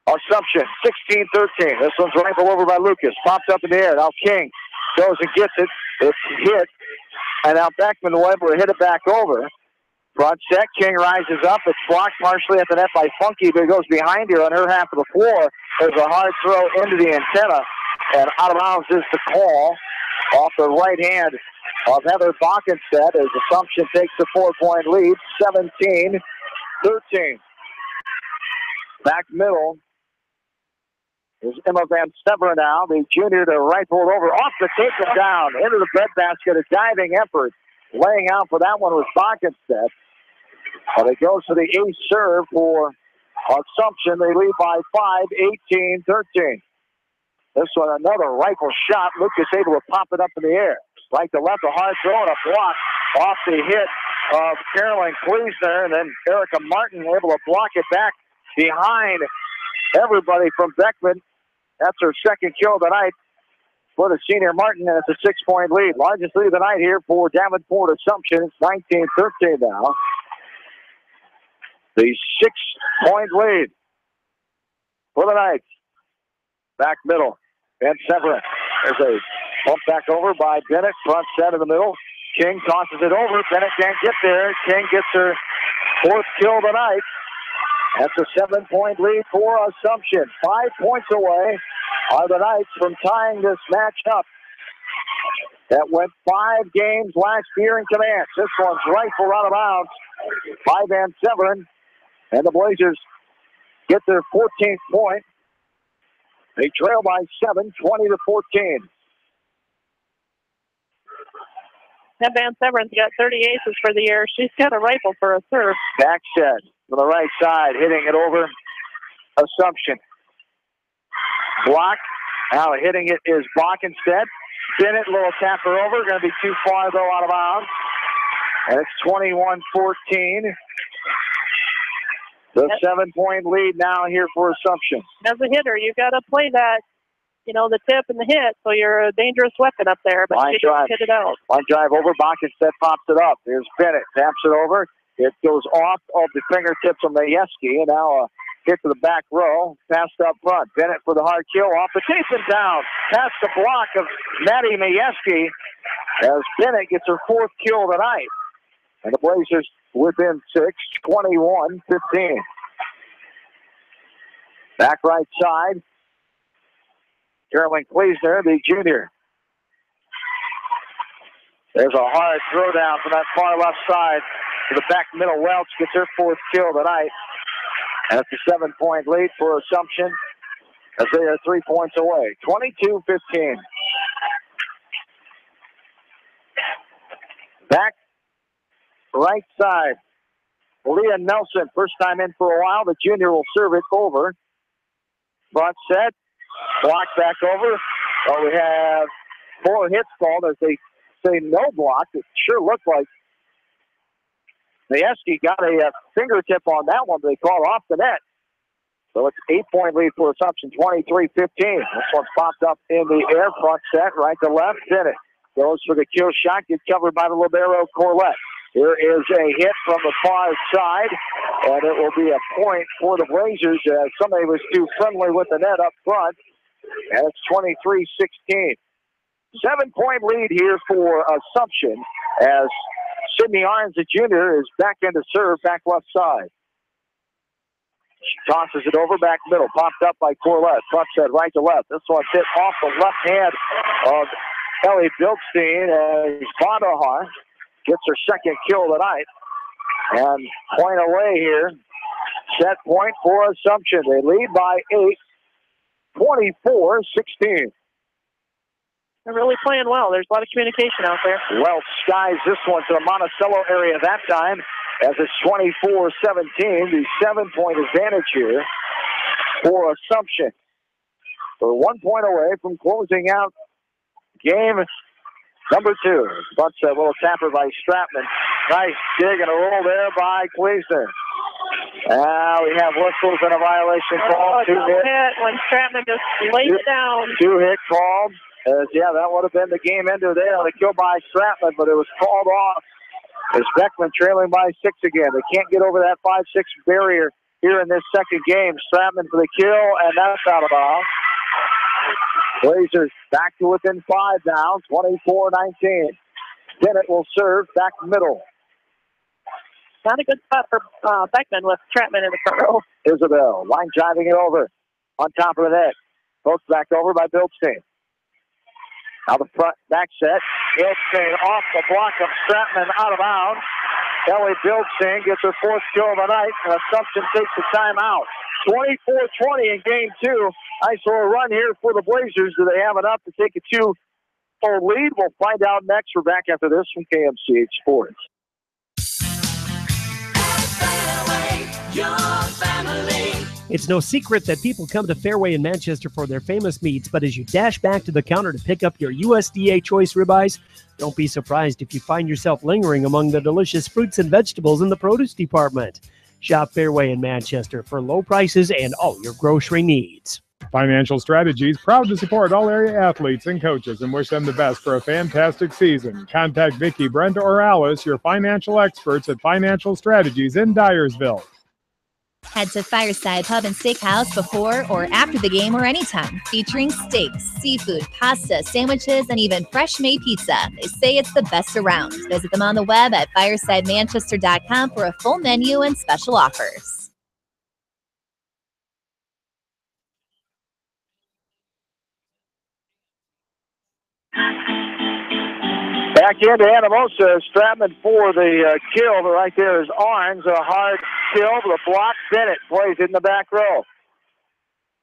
Assumption. 16-13. This one's rifled over by Lucas, popped up in the air. Now King goes and gets it. It's hit. And now Beckman will able to hit it back over. Front set, King rises up. It's blocked partially at the net by Funky, but it goes behind her on her half of the floor. There's a hard throw into the antenna, and out of bounds is the call off the right hand of Heather Bockenstead as Assumption takes the 4-point lead, 17-13. Back middle is Emma Van Severen now, the junior to rifle it over, off the tape and down, into the breadbasket, a diving effort. Laying out for that one was Bockenstead. But it goes to the ace serve for Assumption. They lead by 5, 18-13. This one, another rifle shot. Lucas able to pop it up in the air. Right to left, a hard throw and a block off the hit of Caroline Kleesner, and then Erica Martin able to block it back behind everybody from Beckman. That's her second kill of the night for the senior Martin, and it's a 6-point lead. Largest lead of the night here for Davenport Assumption. It's 19-13 now. The 6-point lead for the Knights. Back middle, Van Severen. There's a bump back over by Bennett. Front set in the middle. King tosses it over. Bennett can't get there. King gets her fourth kill of the night. That's a 7-point lead for Assumption. 5 points away are the Knights from tying this match up. That went 5 games last year in Comanche. This one's rifled out of bounds by Van Severen. And the Blazers get their 14th point. They trail by 7, 20-14. That Van Severin's got 30 aces for the year. She's got a rifle for a serve. Back set to the right side, hitting it over Assumption. Block. Now hitting it is Bach instead. Bennett, little tapper over. Going to be too far, though, out of bounds. And it's 21-14. The 7-point lead now here for Assumption. As a hitter, you got to play that, the tip and the hit, so you're a dangerous weapon up there, but Line she drive. just hit it out. Line drive over. Bach instead pops it up. There's Bennett. Taps it over. It goes off of the fingertips of Majewski, and now hit to the back row. Passed up front. Bennett for the hard kill off the tape and down. Past the block of Maddie Majewski as Bennett gets her 4th kill tonight. And the Blazers within 6, 21-15. Back right side. Carolyn Kleesner, the junior. There's a hard throwdown from that far left side to the back middle. Welch gets her 4th kill tonight. And it's a 7-point lead for Assumption as they are 3 points away. 22-15. Back right side. Leah Nelson, first time in for a while. The junior will serve it over. Front set. Block back over. Well, we have 4 hits called as they say no block. It sure looked like Majewski got a fingertip on that one, but they called off the net. So it's 8-point lead for Assumption, 23-15. This one's popped up in the air. Front set, right to left. Bennett goes for the kill shot. Gets covered by the libero Corlett. Here is a hit from the far side, and it will be a point for the Blazers as somebody was too friendly with the net up front. And it's 23-16. 7-point lead here for Assumption as Sydney Arns, the junior, is back into serve, back left side. She tosses it over, back middle, popped up by Corlett. Front set, right to left. This one's hit off the left hand of Ellie Bilstein as Bondahar gets her 2nd kill tonight. And point away here. Set point for Assumption. They lead by 8, 24-16. They're really playing well. There's a lot of communication out there. Welch skies this one to the Monticello area that time as it's 24-17. The 7-point advantage here for Assumption. We're 1 point away from closing out game number 2. But a little tapper by Stratman. Nice dig and a roll there by Kleesner. Now we have whistles and a violation call. 2 hit. When Stratman just laid it down. 2 hit called. That would have been the game ender there on a kill by Stratman, but it was called off as Beckman trailing by 6 again. They can't get over that 5-6 barrier here in this second game. Stratman for the kill, and that's out of bounds. Blazers back to within 5 now, 24-19. Bennett will serve back middle. Not a good spot for Beckman with Stratman in the front row. Isabel, line driving it over on top of the net. Poked back over by Bilstein. Now the front back set. Bilstein off the block of Stratman out of bounds. Ellie Bilstein gets her 4th kill of the night, and Assumption takes the timeout. 24-20 in game 2. Nice little run here for the Blazers. Do they have enough to take a 2-0 lead? We'll find out next. We're back after this from KMCH Sports. It's no secret that people come to Fairway in Manchester for their famous meats, but as you dash back to the counter to pick up your USDA choice ribeyes, don't be surprised if you find yourself lingering among the delicious fruits and vegetables in the produce department. Shop Fairway in Manchester for low prices and all your grocery needs. Financial Strategies, proud to support all area athletes and coaches and wish them the best for a fantastic season. Contact Vicki, Brent, or Alice, your financial experts at Financial Strategies in Dyersville. Head to Fireside Pub and Steakhouse before or after the game or anytime, featuring steaks, seafood, pasta, sandwiches, and even fresh-made pizza. They say it's the best around. Visit them on the web at firesidemanchester.com for a full menu and special offers. Back into Anamosa. Stratman for the kill, but right there is Arns. A hard kill, the block. Bennett plays it in the back row.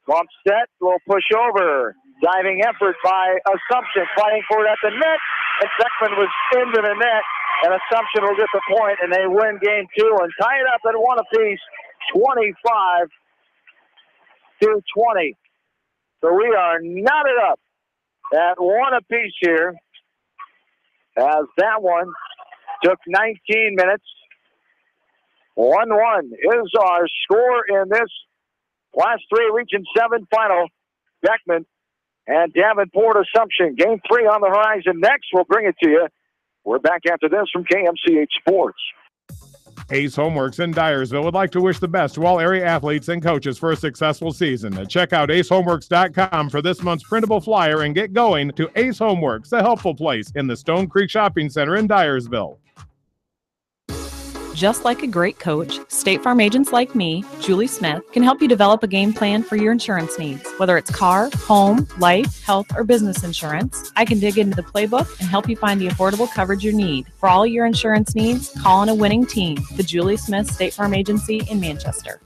Bump set, little push over. Diving effort by Assumption, fighting for it at the net. And Beckman was into the net. And Assumption will get the point, and they win game 2 and tie it up at 1 apiece, 25-20. So we are knotted up at 1 apiece here, as that one took 19 minutes. 1-1 is our score in this Class 3 Region 7 final. Beckman and Davenport Assumption. Game 3 on the horizon next. We'll bring it to you. We're back after this from KMCH Sports. Ace Homeworks in Dyersville would like to wish the best to all area athletes and coaches for a successful season. Check out acehomeworks.com for this month's printable flyer and get going to Ace Homeworks, a helpful place in the Stone Creek Shopping Center in Dyersville. Just like a great coach, State Farm agents like me, Julie Smith, can help you develop a game plan for your insurance needs. Whether it's car, home, life, health, or business insurance, I can dig into the playbook and help you find the affordable coverage you need. For all your insurance needs, call on a winning team. The Julie Smith State Farm Agency in Manchester.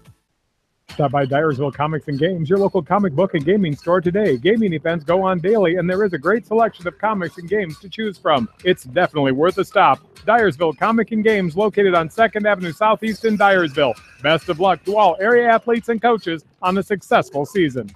Stop by Dyersville Comics and Games, your local comic book and gaming store today. Gaming events go on daily, and there is a great selection of comics and games to choose from. It's definitely worth a stop. Dyersville Comic and Games, located on 2nd Avenue Southeast in Dyersville. Best of luck to all area athletes and coaches on a successful season.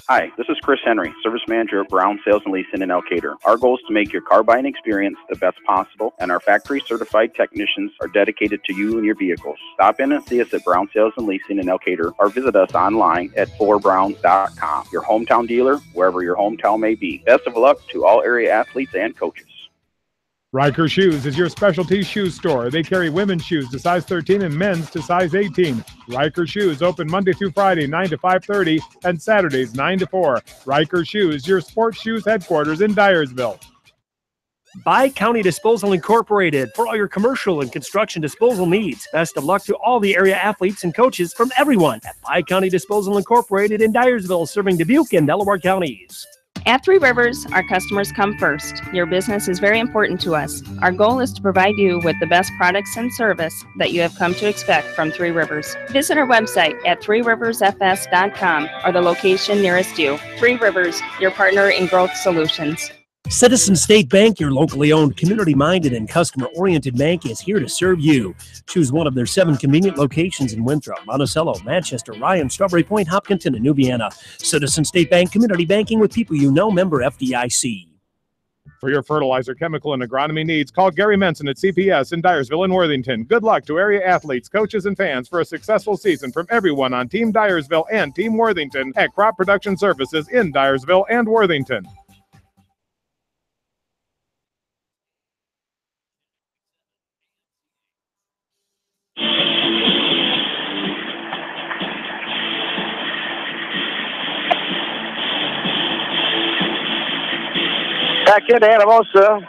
Hi, this is Chris Henry, Service Manager at Brown Sales and Leasing in Elkader. Our goal is to make your car buying experience the best possible, and our factory-certified technicians are dedicated to you and your vehicles. Stop in and see us at Brown Sales and Leasing in Elkader, or visit us online at forbrowns.com. Your hometown dealer, wherever your hometown may be. Best of luck to all area athletes and coaches. Riker Shoes is your specialty shoe store. They carry women's shoes to size 13 and men's to size 18. Riker Shoes open Monday through Friday, 9 to 5:30, and Saturdays, 9 to 4. Riker Shoes, your sports shoes headquarters in Dyersville. Bi-County Disposal Incorporated for all your commercial and construction disposal needs. Best of luck to all the area athletes and coaches from everyone at Bi-County Disposal Incorporated in Dyersville, serving Dubuque and Delaware counties. At Three Rivers, our customers come first. Your business is very important to us. Our goal is to provide you with the best products and service that you have come to expect from Three Rivers. Visit our website at threeriversfs.com or the location nearest you. Three Rivers, your partner in growth solutions. Citizen State Bank, your locally owned, community-minded, and customer-oriented bank, is here to serve you. Choose one of their 7 convenient locations in Winthrop, Monticello, Manchester, Ryan, Strawberry Point, Hopkinton, and New Vienna. Citizen State Bank, community banking with people you know, member FDIC. For your fertilizer, chemical, and agronomy needs, call Gary Menson at CPS in Dyersville and Worthington. Good luck to area athletes, coaches, and fans for a successful season from everyone on Team Dyersville and Team Worthington at Crop Production Services in Dyersville and Worthington. Back into Anamosa.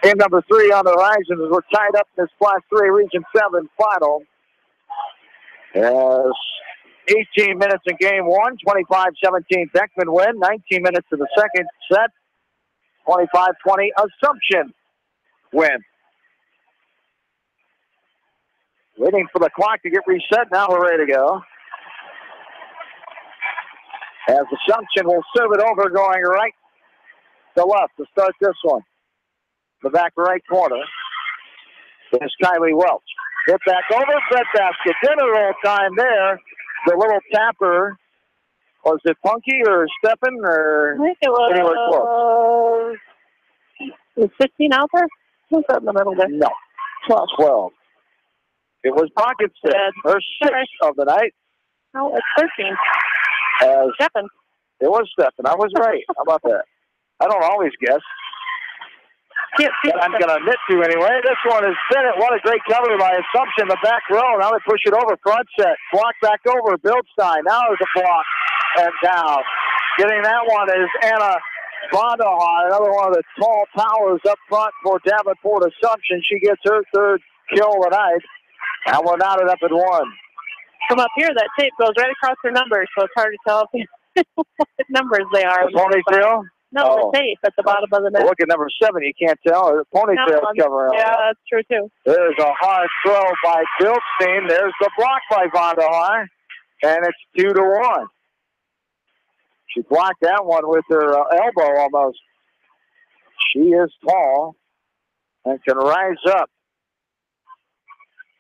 Game number 3 on the horizon as we're tied up in this Class 3 Region 7 final. As 18 minutes in game 1, 25-17 Beckman win. 19 minutes in the second set, 25-20 Assumption win. Waiting for the clock to get reset. Now we're ready to go. As Assumption will serve it over, going right to left to start this one. The back right corner is Kylie Welch. Hit back over, breadbasket. Dinner roll time there. The little tapper, was it Punky or Stephen? Or I think it was, was 15 out there? Who's that in the middle there? No, 12. It was Pocket Stick, her 6th of the night. No, it's 13. Stephen. It was Stephen. I was right. How about that? I don't always guess. But I'm going to admit to anyway. This one is Bennett. What a great cover by Assumption. The back row. Now they push it over. Front set. Block back over. Bildstein. Now there's a block. And down. Getting that one is Anna Bondohar. Another one of the tall towers up front for Davenport Assumption. She gets her 3rd kill of the night. And we're knotted up at 1. From up here, that tape goes right across their numbers, so it's hard to tell what numbers they are. The ponytail? No, the tape at the bottom of the net. Look at number 7. You can't tell. The ponytail's covering. Yeah, that's true, too. There's a hard throw by Bilstein. There's the block by Vonderhaar. And it's 2-1. She blocked that one with her elbow almost. She is tall and can rise up.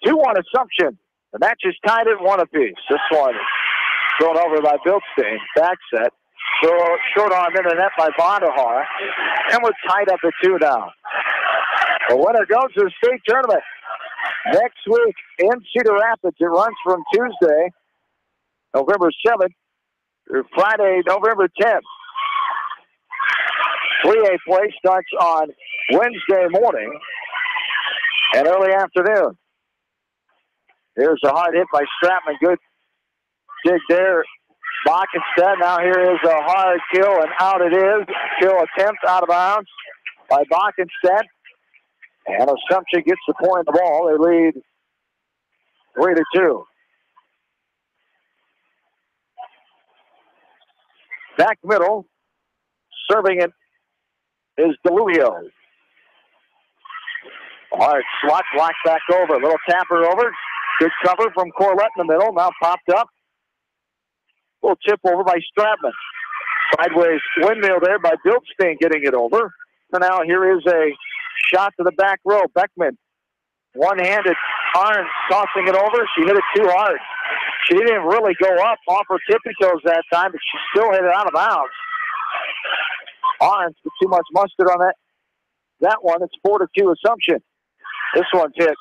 2-1 Assumption. The match is tied at 1 apiece. This one thrown over by Bilstein. Back set. So short arm into the net by Vonderhaar. And we're tied up at 2 now. The winner goes to the state tournament next week in Cedar Rapids. It runs from Tuesday, November 7th, through Friday, November 10th. 3A play starts on Wednesday morning and early afternoon. Here's a hard hit by Stratman. Good dig there. Bockenstead. Now here is a hard kill, and out it is. Kill attempt out of bounds by Bockenstead. And Assumption gets the point of the ball. They lead 3-2. Back middle. Serving it is DeLuio. Hard slot, blocked back over. Little tapper over. Good cover from Corlett in the middle. Now popped up. Little tip over by Stratman. Sideways windmill there by Bilstein getting it over. And now here is a shot to the back row. Beckman, one-handed. Arns tossing it over. She hit it too hard. She didn't really go up off her tippy toes that time, but she still hit it out of bounds. Arns put too much mustard on that one. It's 4-2 Assumption. This one's hit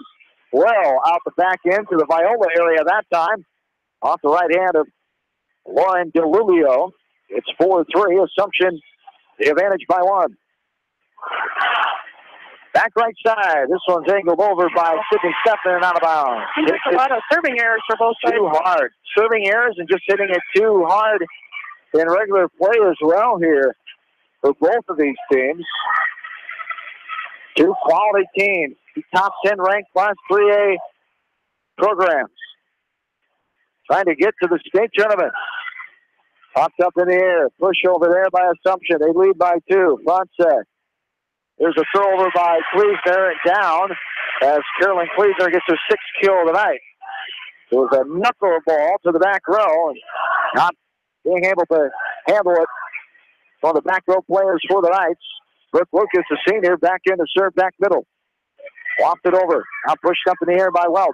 well out the back end to the Viola area that time. Off the right hand of Lauren DeLulio. It's 4-3. Assumption, the advantage by 1. Back right side. This one's angled over by Sydney Stephan and out of bounds. There's a lot of serving errors for both sides. Too hard. Serving errors and just hitting it too hard in regular play as well here for both of these teams. Two quality teams. Two top 10 ranked Class 3A programs. Trying to get to the state tournament. Popped up in the air. Push over there by Assumption. They lead by 2. Front set. There's a throw over by Kleesner and down as Carolyn Kleesner gets her 6th kill of the night. It was a knuckleball to the back row and not being able to handle it. One of the back row players for the Knights. Brooke Lucas, the senior, back in to serve back middle. Walked it over. Now pushed up in the air by Welch.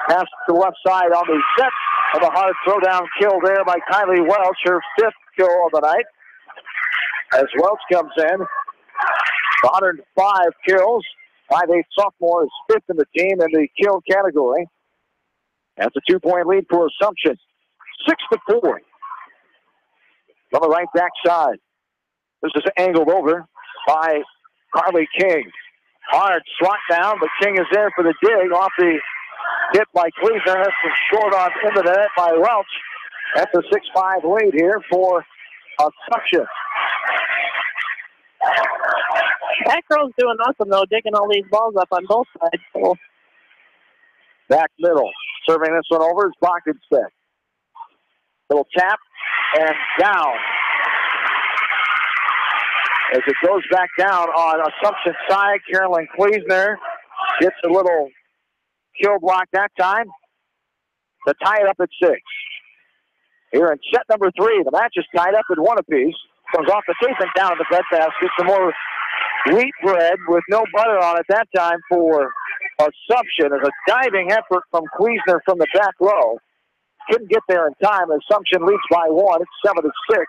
Pass to the left side on the set of a hard throwdown kill there by Kylie Welch, her 5th kill of the night. As Welch comes in, 105 kills. 5'8" sophomore is 5th in the team in the kill category. That's a 2-point lead for Assumption. 6-4. On the right back side. This is angled over by Carly King. Hard slot down, but King is there for the dig off the hit by Kleesner. That's some short on into the net by Welch. That's a 6-5 lead here for Assumption. Back row's doing awesome, though, digging all these balls up on both sides. So. Back middle. Serving this one over is Bockenstead. Little tap and down. As it goes back down on Assumption side, Carolyn Kleesner gets a little kill block that time to tie it up at 6. Here in set number 3, the match is tied up at 1 apiece. Comes off the tape and down in the bread basket. Some more wheat bread with no butter on it that time for Assumption. As a diving effort from Kleesner from the back row. Couldn't get there in time. Assumption leads by 1. It's 7-6.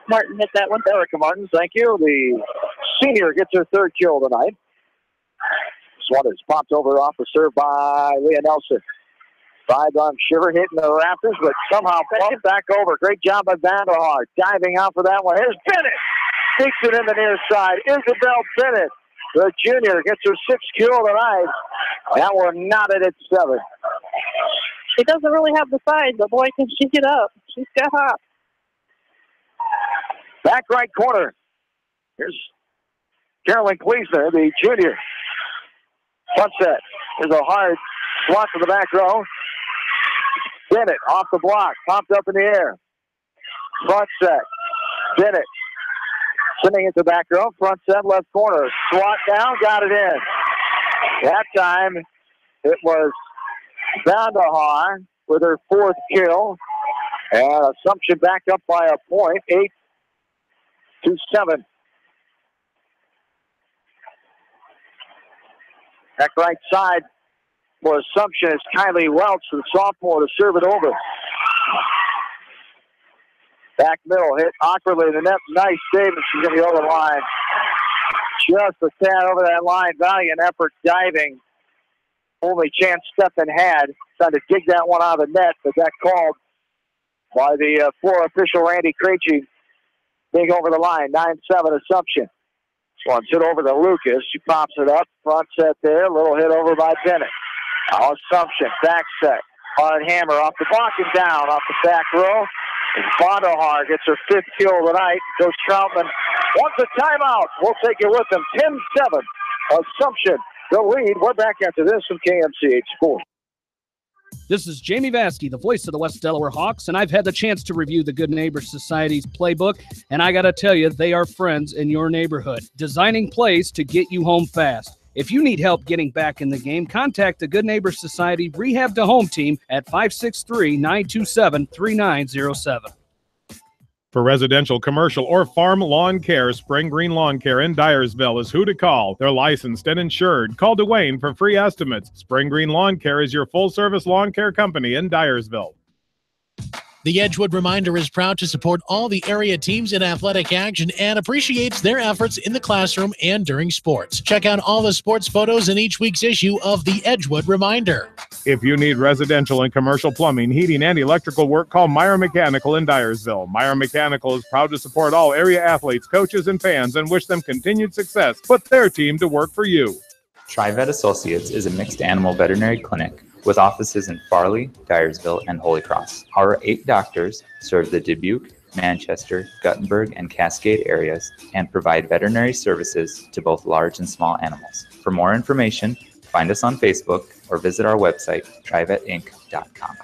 Martin hit that one. Erica Martin, thank you. The senior gets her 3rd kill tonight. This one is popped over off the serve by Leah Nelson. Five-arm shiver hitting the rafters, but somehow bumped back over. Great job by Vanderhaar. Diving out for that one. Here's Bennett. Takes it in the near side. Isabel Bennett, the junior, gets her 6th kill tonight. Now we're knotted at 7. She doesn't really have the size, but boy, can she get up. She's got hot. Back right corner. Here's Carolyn Kleesner, the junior. Front set. There's a hard slot to the back row. Bennett off the block. Popped up in the air. Front set. Bennett sending it to back row, front set, left corner. Swat down, got it in. That time it was Vandahar with her 4th kill. And Assumption back up by a point, 8-7. Back right side for Assumption is Kylie Welch, the sophomore, to serve it over. Back middle, hit awkwardly in the net. Nice save, and she's going to go to the line. Just a tad over that line. Valiant effort diving. Only chance Stephen had. Trying to dig that one out of the net, but that called by the floor official, Randy Krejci. Big over the line, 9-7 Assumption. One's hit over to Lucas. She pops it up. Front set there. A little hit over by Bennett. Now Assumption, back set. Hard hammer off the block and down off the back row. And Vonderhaar gets her 5th kill of the night. Coach Troutman wants a timeout. We'll take it with them. 10-7. Assumption, the lead. We're back after this from KMCH Sports. This is Jamie Vaskey, the voice of the West Delaware Hawks, and I've had the chance to review the Good Neighbor Society's playbook, and I got to tell you, they are friends in your neighborhood, designing plays to get you home fast. If you need help getting back in the game, contact the Good Neighbor Society Rehab to Home team at 563-927-3907. For residential, commercial, or farm lawn care, Spring Green Lawn Care in Dyersville is who to call. They're licensed and insured. Call Dwayne for free estimates. Spring Green Lawn Care is your full-service lawn care company in Dyersville. The Edgewood Reminder is proud to support all the area teams in athletic action and appreciates their efforts in the classroom and during sports. Check out all the sports photos in each week's issue of the Edgewood Reminder. If you need residential and commercial plumbing, heating, and electrical work, call Meyer Mechanical in Dyersville. Meyer Mechanical is proud to support all area athletes, coaches, and fans and wish them continued success. Put their team to work for you. TriVet Associates is a mixed animal veterinary clinic with offices in Farley, Dyersville, and Holy Cross. Our 8 doctors serve the Dubuque, Manchester, Guttenberg, and Cascade areas and provide veterinary services to both large and small animals. For more information, find us on Facebook or visit our website, trivetinc.com.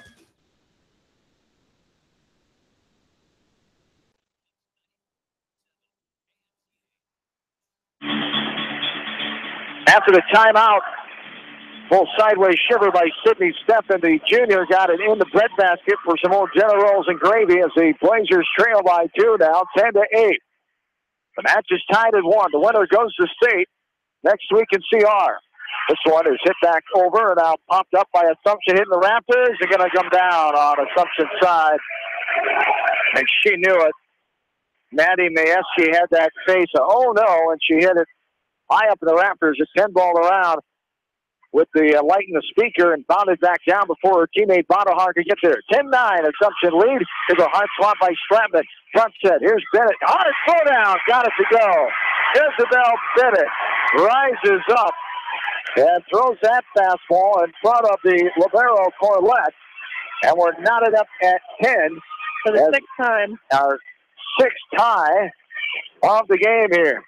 After the timeout, full sideways shiver by Sidney Steffen. The junior got it in the breadbasket for some more dinner rolls and gravy as the Blazers trail by 2 now, 10-8. The match is tied at 1. The winner goes to state next week in CR. This one is hit back over and now popped up by Assumption, hitting the Raptors. They're going to come down on Assumption's side. And she knew it. Maddie Mayeski had that face of, oh no, and she hit it high up in the Raptors. A 10-ball around with the light in the speaker and bounded back down before her teammate Bonahar could get there. 10-9, Assumption lead. There's a hard swap by Stratman. Front set, here's Bennett. On his slow down, got it to go. Isabel Bennett rises up and throws that fastball in front of the libero Corlett. And we're knotted up at 10. For the 6th time. Our 6th tie of the game here.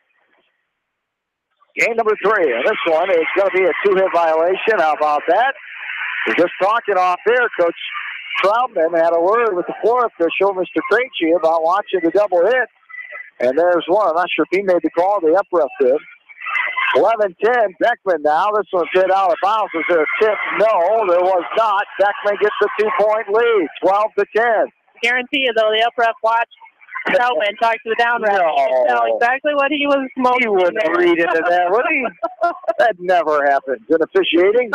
Game number 3, and this one is going to be a 2-hit violation. How about that? We're just talking off there. Coach Troutman had a word with the floor official, Mr. Krejci, about watching the double hit. And there's one. I'm not sure if he made the call. The upref did. 11-10, Beckman now. This one's hit out of bounds. Was there a tip? No, there was not. Beckman gets the 2-point lead, 12-10. Guarantee you, though, the upref watched Troutman talk to the down ref. No. Know exactly what he was smoking. He wouldn't read into that, would he? That never happens in officiating.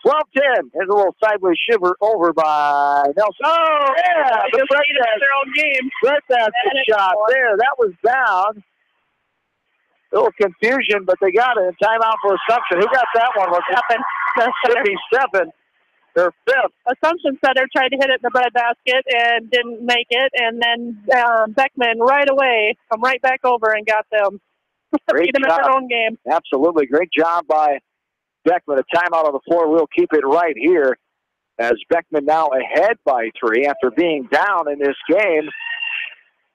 12-10. Here's a little sideways shiver over by Nelson. Oh, yeah. They just needed their own game. Breadbasket shot there. That was down. A little confusion, but they got it. Timeout for Assumption. Who got that one? Was Steffen. Their 5th. Assumption Center tried to hit it in the breadbasket and didn't make it, and then Beckman right away come right back over and got them. Great them job. at their own game. Absolutely. Great job by Beckman. A timeout on the floor. We'll keep it right here as Beckman now ahead by 3 after being down in this game.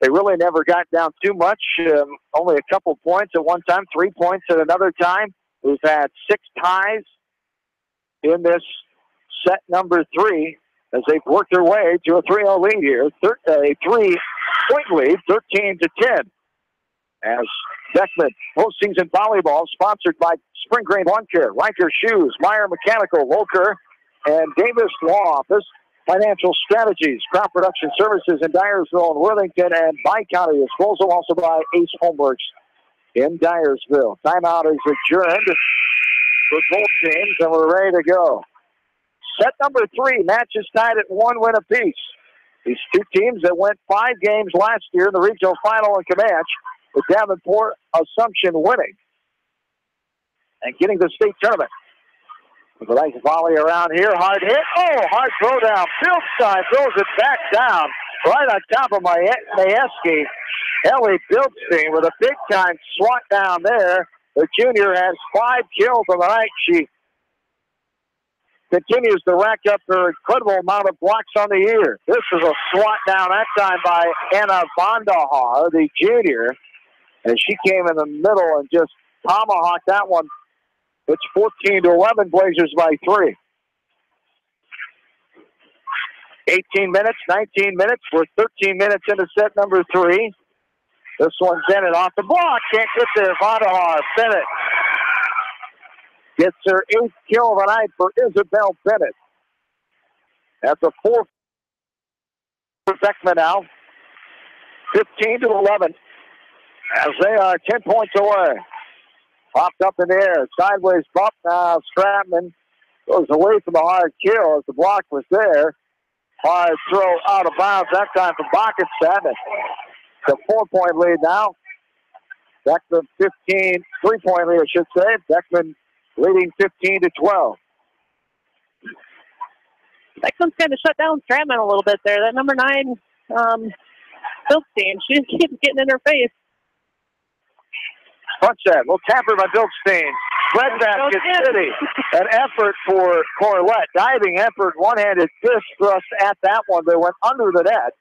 They really never got down too much. Only a couple points at one time, 3 points at another time. We've had 6 ties in this set number 3 as they've worked their way to a 3-0 lead here. A 3 point lead, 13-10. As Beckman postings in volleyball, sponsored by Spring Grain Lawn Care, Riker Shoes, Meyer Mechanical, Loker, and Davis Law Office. Financial Strategies, Crop Production Services in Dyersville and Worthington, and Bi-County Disposal, also by Ace Homeworks in Dyersville. Timeout is adjourned for both teams, and we're ready to go. Set number 3, matches tied at 1 win apiece. These two teams that went 5 games last year in the regional final in Comanche, with Davenport Assumption winning and getting to the state tournament. With a nice volley around here, hard hit. Oh, hard throw down. Bildstein throws it back down right on top of Majewski. Ellie Bildstein with a big-time swat down there. The junior has 5 kills on the night. She continues to rack up her incredible amount of blocks on the year. This is a swat down, that time by Anna Vandahar, the junior. And she came in the middle and just tomahawked that one. It's 14-11, Blazers by 3. 18 minutes, 19 minutes. We're 13 minutes into set number 3. This one's in and off the block. Can't get there. Vandahar, Bennett gets her 8th kill of the night for Isabel Bennett. That's a 4 for Beckman now. 15-11. As they are 10 points away. Popped up in the air. Sideways bump. Now Stratman goes away from the hard kill as the block was there. Hard throw out of bounds that time from Bockenstead. It's a 4-point lead now. Beckman 15, 3-point lead, I should say. Beckman leading 15-12. Beckman's kind of shut down Stratman a little bit there. That number 9, Bildstein, she keeps getting in her face. Punch that. Little tapper by Bildstein. Red basket city. An effort for Corlett. Diving effort. One-handed fist thrust at that one. They went under the net.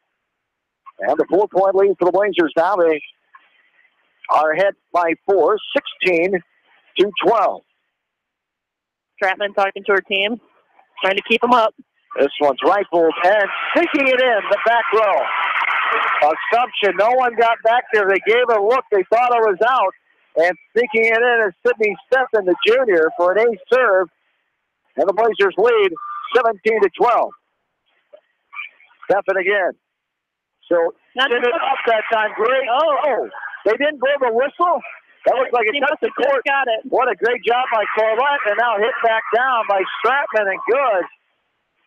And the 4-point lead for the Blazers now. They are ahead by 4, 16-12. Stratman talking to her team, trying to keep them up. This one's rifled and sticking it in the back row. Assumption. No one got back there. They gave it a look. They thought it was out. And sneaking it in is Sidney Stephan, the junior, for an ace serve. And the Blazers lead 17-12. Stephan again. So, did it up that time. Great. Oh, they didn't blow the whistle? That looks like it touched the court. Got it. What a great job by Corlett. And now hit back down by Stratman, and good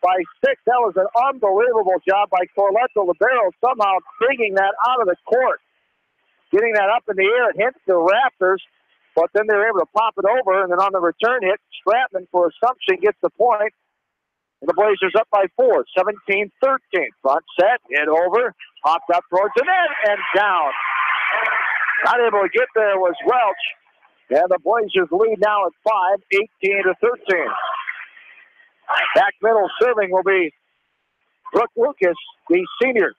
by 6. That was an unbelievable job by Corlett, the libero, somehow digging that out of the court. Getting that up in the air, it hits the rafters, but then they're able to pop it over, and then on the return hit, Stratman for Assumption gets the point, and the Blazers up by 4, 17-13. Front set, hit over, popped up towards the net, and down. Not able to get there was Welch, and the Blazers lead now at 5, 18-13. Back middle serving will be Brooke Lucas, the senior.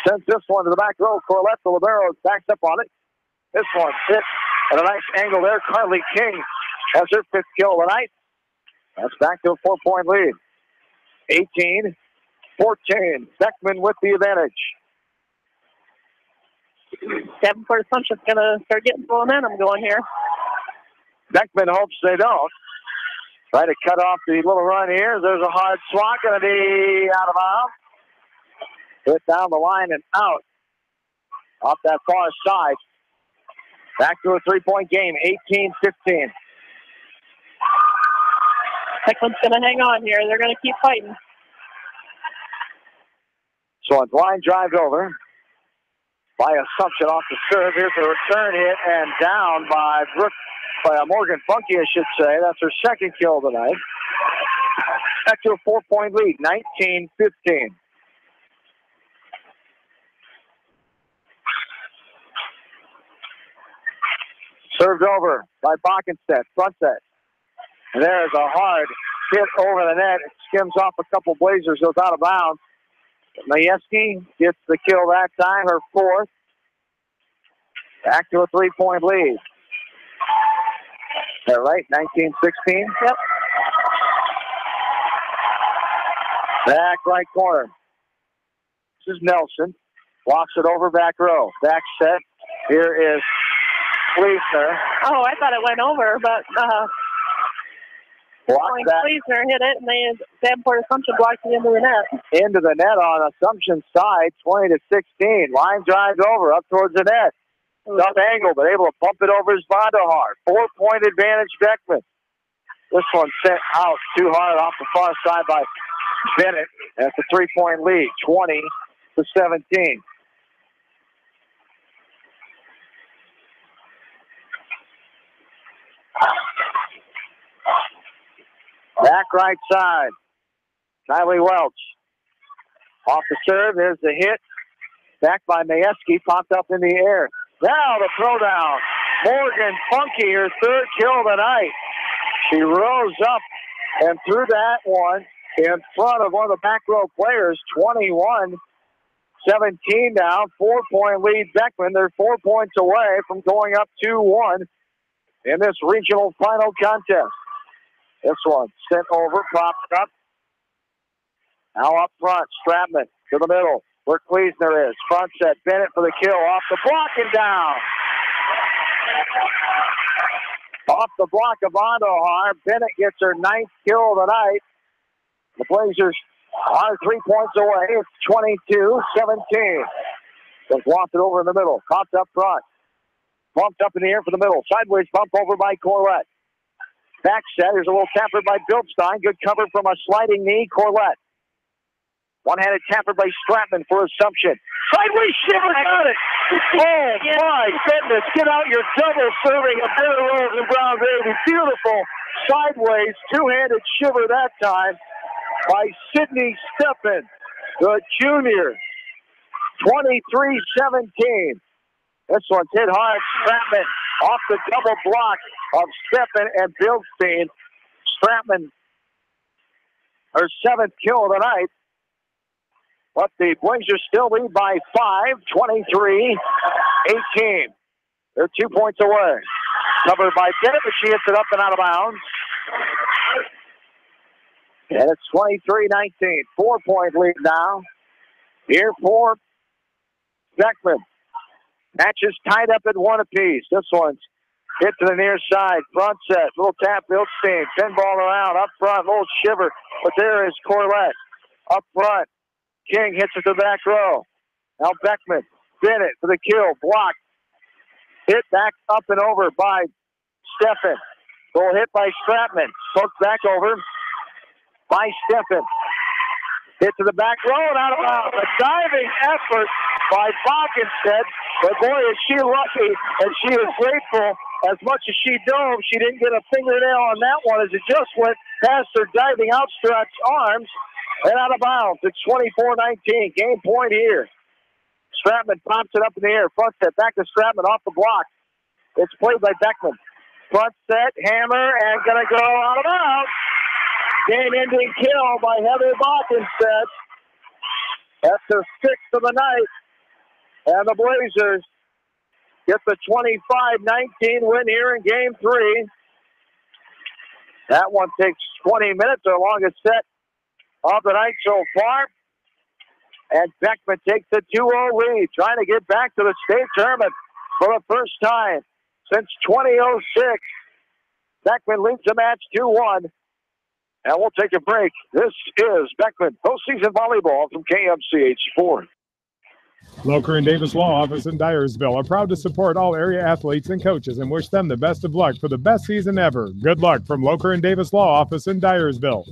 Sends this one to the back row. Corlett, the libero, backs up on it. This one hit at a nice angle there. Carly King has her 5th kill of the night. That's back to a 4-point lead. 18-14. Beckman with the advantage. Davenport Assumption's going to start getting some momentum going here. Beckman hopes they don't. Try to cut off the little run here. There's a hard swat. Going to be out of bounds. Hit down the line and out. Off that far side. Back to a 3-point game. 18-15. Beckman's going to hang on here. They're going to keep fighting. So a line drive over by Assumption off the serve. Here's the return hit and down by Morgan Funky, I should say. That's her 2nd kill tonight. Back to a 4-point lead. 19-15. Served over by Bockenstedt, front set. And there's a hard hit over the net. It skims off a couple Blazers, goes out of bounds. Majewski gets the kill that time, her 4th. Back to a 3-point lead. Is that right? 19-16? Yep. Back right corner. is Nelson. Walks it over back row. Back set. Here is Fleisner. Oh, I thought it went over, but Fleisner hit it, and Davenport Assumption blocked it into the net. Into the net on Assumption side, 20-16. Line drives over, up towards the net. Tough angle, but able to bump it over his Vonderhaar. 4-point advantage, Beckman. This one sent out too hard off the far side by Bennett. That's a 3-point lead, 20-17. Back right side. Kylie Welch. Off the serve, there's the hit. Back by Majewski, popped up in the air. Now the throw down. Morgan Funky, her third kill of the night. She rose up and threw that one in front of one of the back row players, 21-17 now. 4-point lead Beckman. They're 4 points away from going up 2-1 in this regional final contest. This one sent over, popped up. Now up front, Stratman to the middle, where Kleesner is. Front set, Bennett for the kill, off the block and down. Off the block of Vonderhaar, Bennett gets her 9th kill of the night. The Blazers are 3 points away. It's 22-17. Just lost it over in the middle, caught up front. Bumped up in the air for the middle, sideways bump over by Corlett. Back set, there's a little tapper by Bilstein. Good cover from a sliding knee, Corlett. One-handed tapper by Stratman for Assumption. Sideways shiver, got it. Oh, my goodness. Get out your double serving of Bitter Rose and Brown Gravy. Beautiful sideways two-handed shiver that time by Sidney Steffen, the junior. 23-17. This one's hit hard. Stratman off the double block of Steffen and Bilstein. Stratman, her 7th kill of the night. But the Blazers still lead by 5, 23-18. They're 2 points away. Covered by Bennett, but she hits it up and out of bounds. And it's 23-19. 4-point lead now. Here for Beckman. Match is tied up at 1 apiece. This one's hit to the near side. Front set. Little tap, Bilstein. Pinball around. Up front. Little shiver. But there is Corlett. Up front. King hits it to the back row. Now Beckman. Bennett for the kill. Blocked. Hit back up and over by Steffen. Goal hit by Stratman. Poked back over by Steffen. Hit to the back row and out of bounds. A diving effort by Falkenstead. But boy, is she lucky, and she is grateful. As much as she dove, she didn't get a fingernail on that one as it just went past her diving outstretched arms and out of bounds. It's 24-19. Game point here. Stratman pops it up in the air. Front set, back to Stratman off the block. It's played by Beckman. Front set, hammer, and going to go out of bounds. Game-ending kill by Heather Falkenstead. That's her 6th of the night. And the Blazers get the 25-19 win here in Game 3. That one takes 20 minutes, our longest set of the night so far. And Beckman takes the 2-0 lead, trying to get back to the state tournament for the first time since 2006. Beckman leads the match 2-1. And we'll take a break. This is Beckman postseason volleyball from KMCH 4. Locher and Davis Law Office in Dyersville are proud to support all area athletes and coaches and wish them the best of luck for the best season ever. Good luck from Locher and Davis Law Office in Dyersville.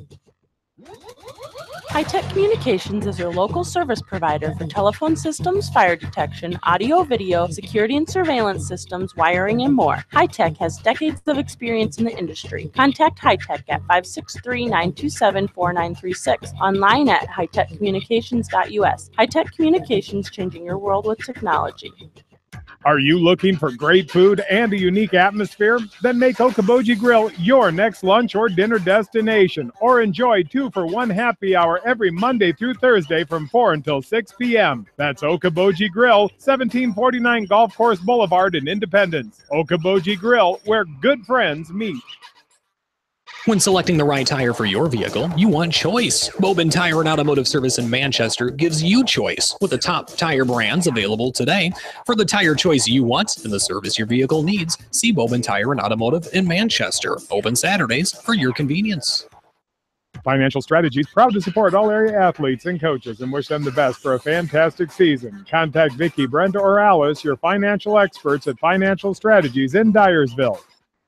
High-Tech Communications is your local service provider for telephone systems, fire detection, audio, video, security and surveillance systems, wiring, and more. High-Tech has decades of experience in the industry. Contact High-Tech at 563-927-4936. Online at hightechcommunications.us. High-Tech Communications, changing your world with technology. Are you looking for great food and a unique atmosphere? Then make Okoboji Grill your next lunch or dinner destination, or enjoy 2-for-1 happy hour every Monday through Thursday from 4 until 6 p.m. That's Okoboji Grill, 1749 Golf Course Boulevard in Independence. Okoboji Grill, where good friends meet. When selecting the right tire for your vehicle, you want choice. Bowman Tire and Automotive Service in Manchester gives you choice with the top tire brands available today. For the tire choice you want and the service your vehicle needs, see Bowman Tire and Automotive in Manchester. Open Saturdays for your convenience. Financial Strategies proud to support all area athletes and coaches and wish them the best for a fantastic season. Contact Vicki, Brenda, or Alice, your financial experts at Financial Strategies in Dyersville.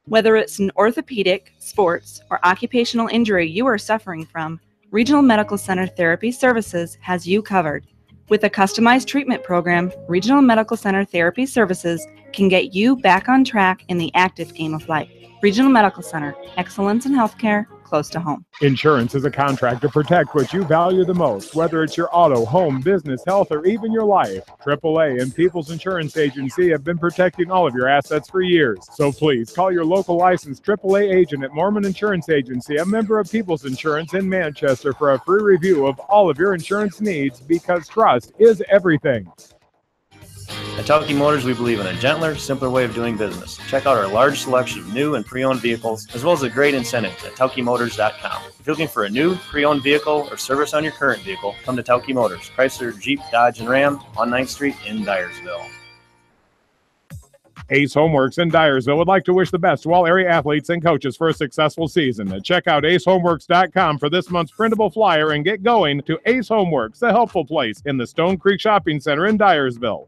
Whether it's an orthopedic, sports, or occupational injury you are suffering from, Regional Medical Center Therapy Services has you covered. With a customized treatment program, Regional Medical Center Therapy Services can get you back on track in the active game of life. Regional Medical Center, excellence in healthcare, close to home. Insurance is a contract to protect what you value the most, whether it's your auto, home, business, health, or even your life. AAA and People's Insurance Agency have been protecting all of your assets for years. So please call your local licensed AAA agent at Mormon Insurance Agency, a member of People's Insurance in Manchester, for a free review of all of your insurance needs, because trust is everything. At Tauke Motors, we believe in a gentler, simpler way of doing business. Check out our large selection of new and pre-owned vehicles, as well as a great incentive at TaukeMotors.com. If you're looking for a new, pre-owned vehicle or service on your current vehicle, come to Tauke Motors, Chrysler, Jeep, Dodge, and Ram on 9th Street in Dyersville. Ace Homeworks in Dyersville would like to wish the best to all area athletes and coaches for a successful season. Check out acehomeworks.com for this month's printable flyer and get going to Ace Homeworks, the helpful place in the Stone Creek Shopping Center in Dyersville.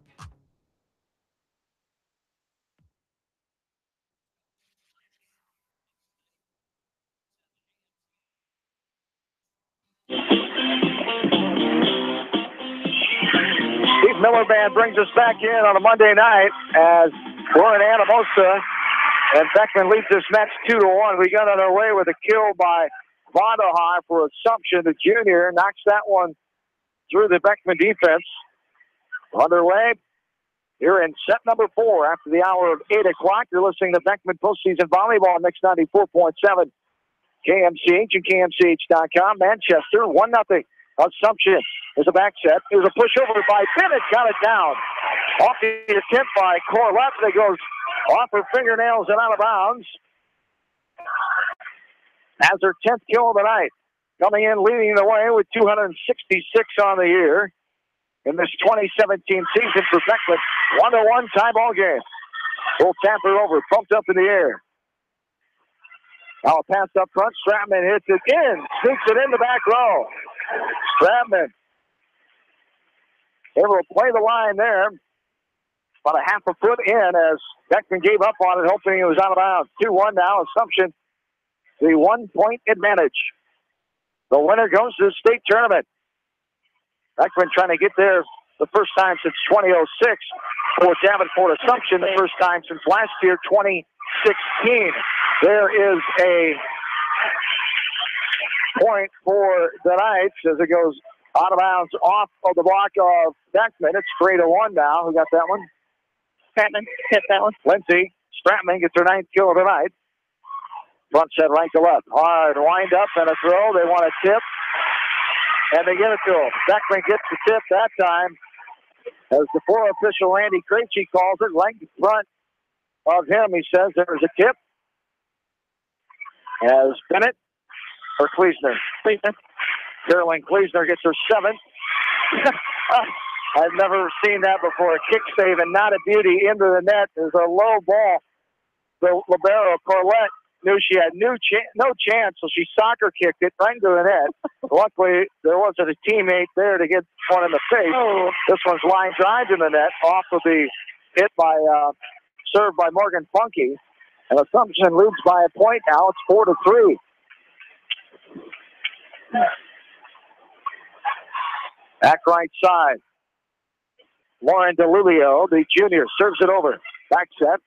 Steve Miller Band brings us back in on a Monday night as we're in Anamosa, and Beckman leads this match 2-1. We got underway with a kill by Vonderhaar for Assumption. The junior knocks that one through the Beckman defense. Underway here in set number 4 after the hour of 8 o'clock. You're listening to Beckman Postseason Volleyball Mix 94.7 KMCH and KMCH.com. Manchester 1-0. Assumption is a back set. There's a pushover by Bennett. Got it down. Off the attempt by Corlett. That goes off her fingernails and out of bounds. Has her 10th kill of the night. Coming in leading the way with 266 on the year in this 2017 season for Beckman. 1-1 tie ball game. Full tamper over. Pumped up in the air. Now a pass up front. Stratman hits it in. Sneaks it in the back row. Stratman able to play the line there. About a half a foot in as Beckman gave up on it, hoping it was out of bounds. 2-1 now. Assumption, the 1-point advantage. The winner goes to the state tournament. Beckman trying to get there the first time since 2006 for Davenport Assumption, the first time since last year, 2016. There is a point for the Knights as it goes out of bounds off of the block of Beckman. It's 3-1 now. Who got that one? Stratman hit that one. Lindsay Stratman gets her 9th kill of the night. Front set right to left. Hard wind up and a throw. They want a tip. And they get it to him. Beckman gets the tip that time. As the floor official Randy Krejci calls it, right in front of him, he says there's a tip. As Bennett or Kleesner. Carolyn Kleesner gets her 7th. I've never seen that before. A kick save and not a beauty into the net. There's a low ball. The libero, Corlett, knew she had no chance, so she soccer kicked it right into the net. Luckily, there wasn't a teammate there to get one in the face. Oh. This one's line drive in the net, off of the hit by, served by Morgan Funky. And Assumption leads by a point now. It's 4-3. Back right side. Lauren DeLulio, the junior, serves it over. Back set.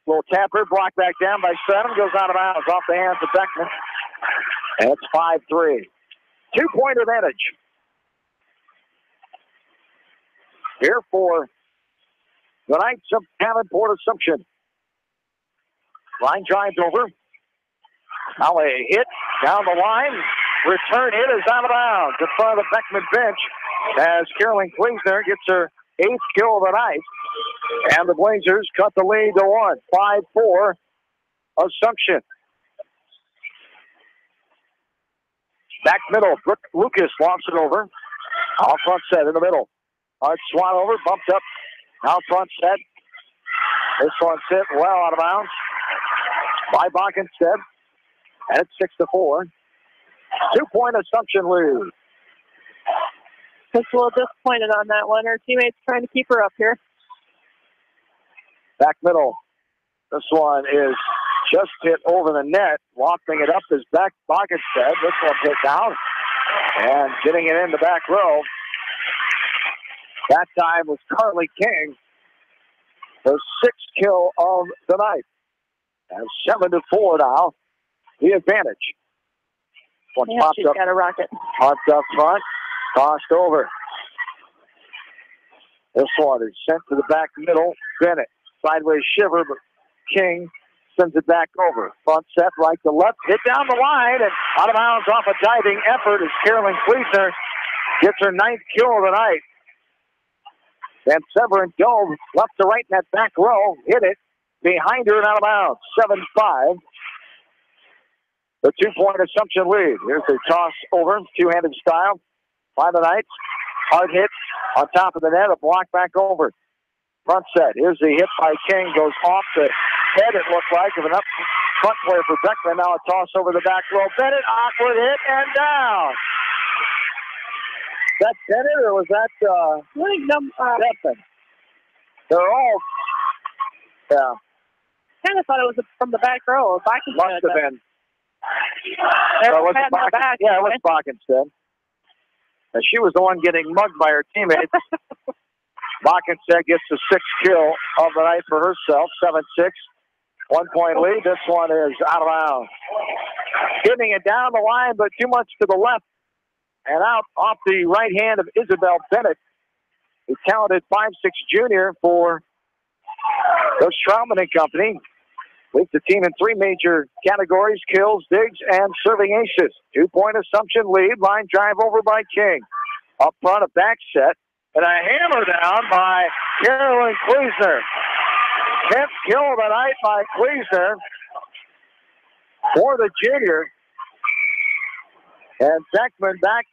Little tapper, blocked back down by 7, goes out of bounds off the hands of Beckman. And it's 5-3. 2-point advantage. Here for the Knights of Davenport Assumption. Line drives over. Now a hit down the line. Return hit is out of bounds in front of the Beckman bench as Carolyn Kleesner gets her 8th kill of the night. And the Blazers cut the lead to 1. 5-4 Assumption. Back middle, Brooke Lucas lofts it over. Out front set in the middle. Hard swat over, bumped up. Out front set. This one's hit well out of bounds by Bockenstead. And it's 6-4. 2-point Assumption lead. Just a little disappointed on that one. Her teammates trying to keep her up here. Back middle. This one is just hit over the net. Lofting it up is back Bockenstead. This one's hit down. And getting it in the back row. That time was Carly King. Her 6th kill of the night. And 7-4 now. The advantage. One Yeah, popped she's up. got a rocket. Popped up front. Tossed over. This one is sent to the back middle. Bennett. Sideways shiver, but King sends it back over. Front set, right to left. Hit down the line and out of bounds off a diving effort as Carolyn Kleesner gets her 9th kill of the night. And Severin dove left to right in that back row. Hit it behind her and out of bounds. 7-5. The 2-point Assumption lead. Here's a toss over, two-handed style by the Knights. Hard hit on top of the net, a block back over. Front set. Here's the hit by King. Goes off the head, it looked like, of an up front player for Beckman. Now a toss over the back row. Bennett, awkward hit, and down. That Bennett, or was that Beckman? They're all, yeah. Kind of thought it was from the back row. Must have been. There So was it in the back. yeah, it was Bockenstead. And she was the one getting mugged by her teammates. Bockenstead gets the 6th kill of the night for herself. 7-6. 1-point lead. This one is out of bounds. Hitting it down the line, but too much to the left. And out off the right hand of Isabel Bennett, a talented 5'6" junior for Coach Trauman and company. Leads the team in 3 major categories: kills, digs, and serving aces. 2-point Assumption lead. Line drive over by King. Up front, a back set. And a hammer down by Carolyn Kleesner. 10th kill of the night by Kleesner for the junior. And Beckman back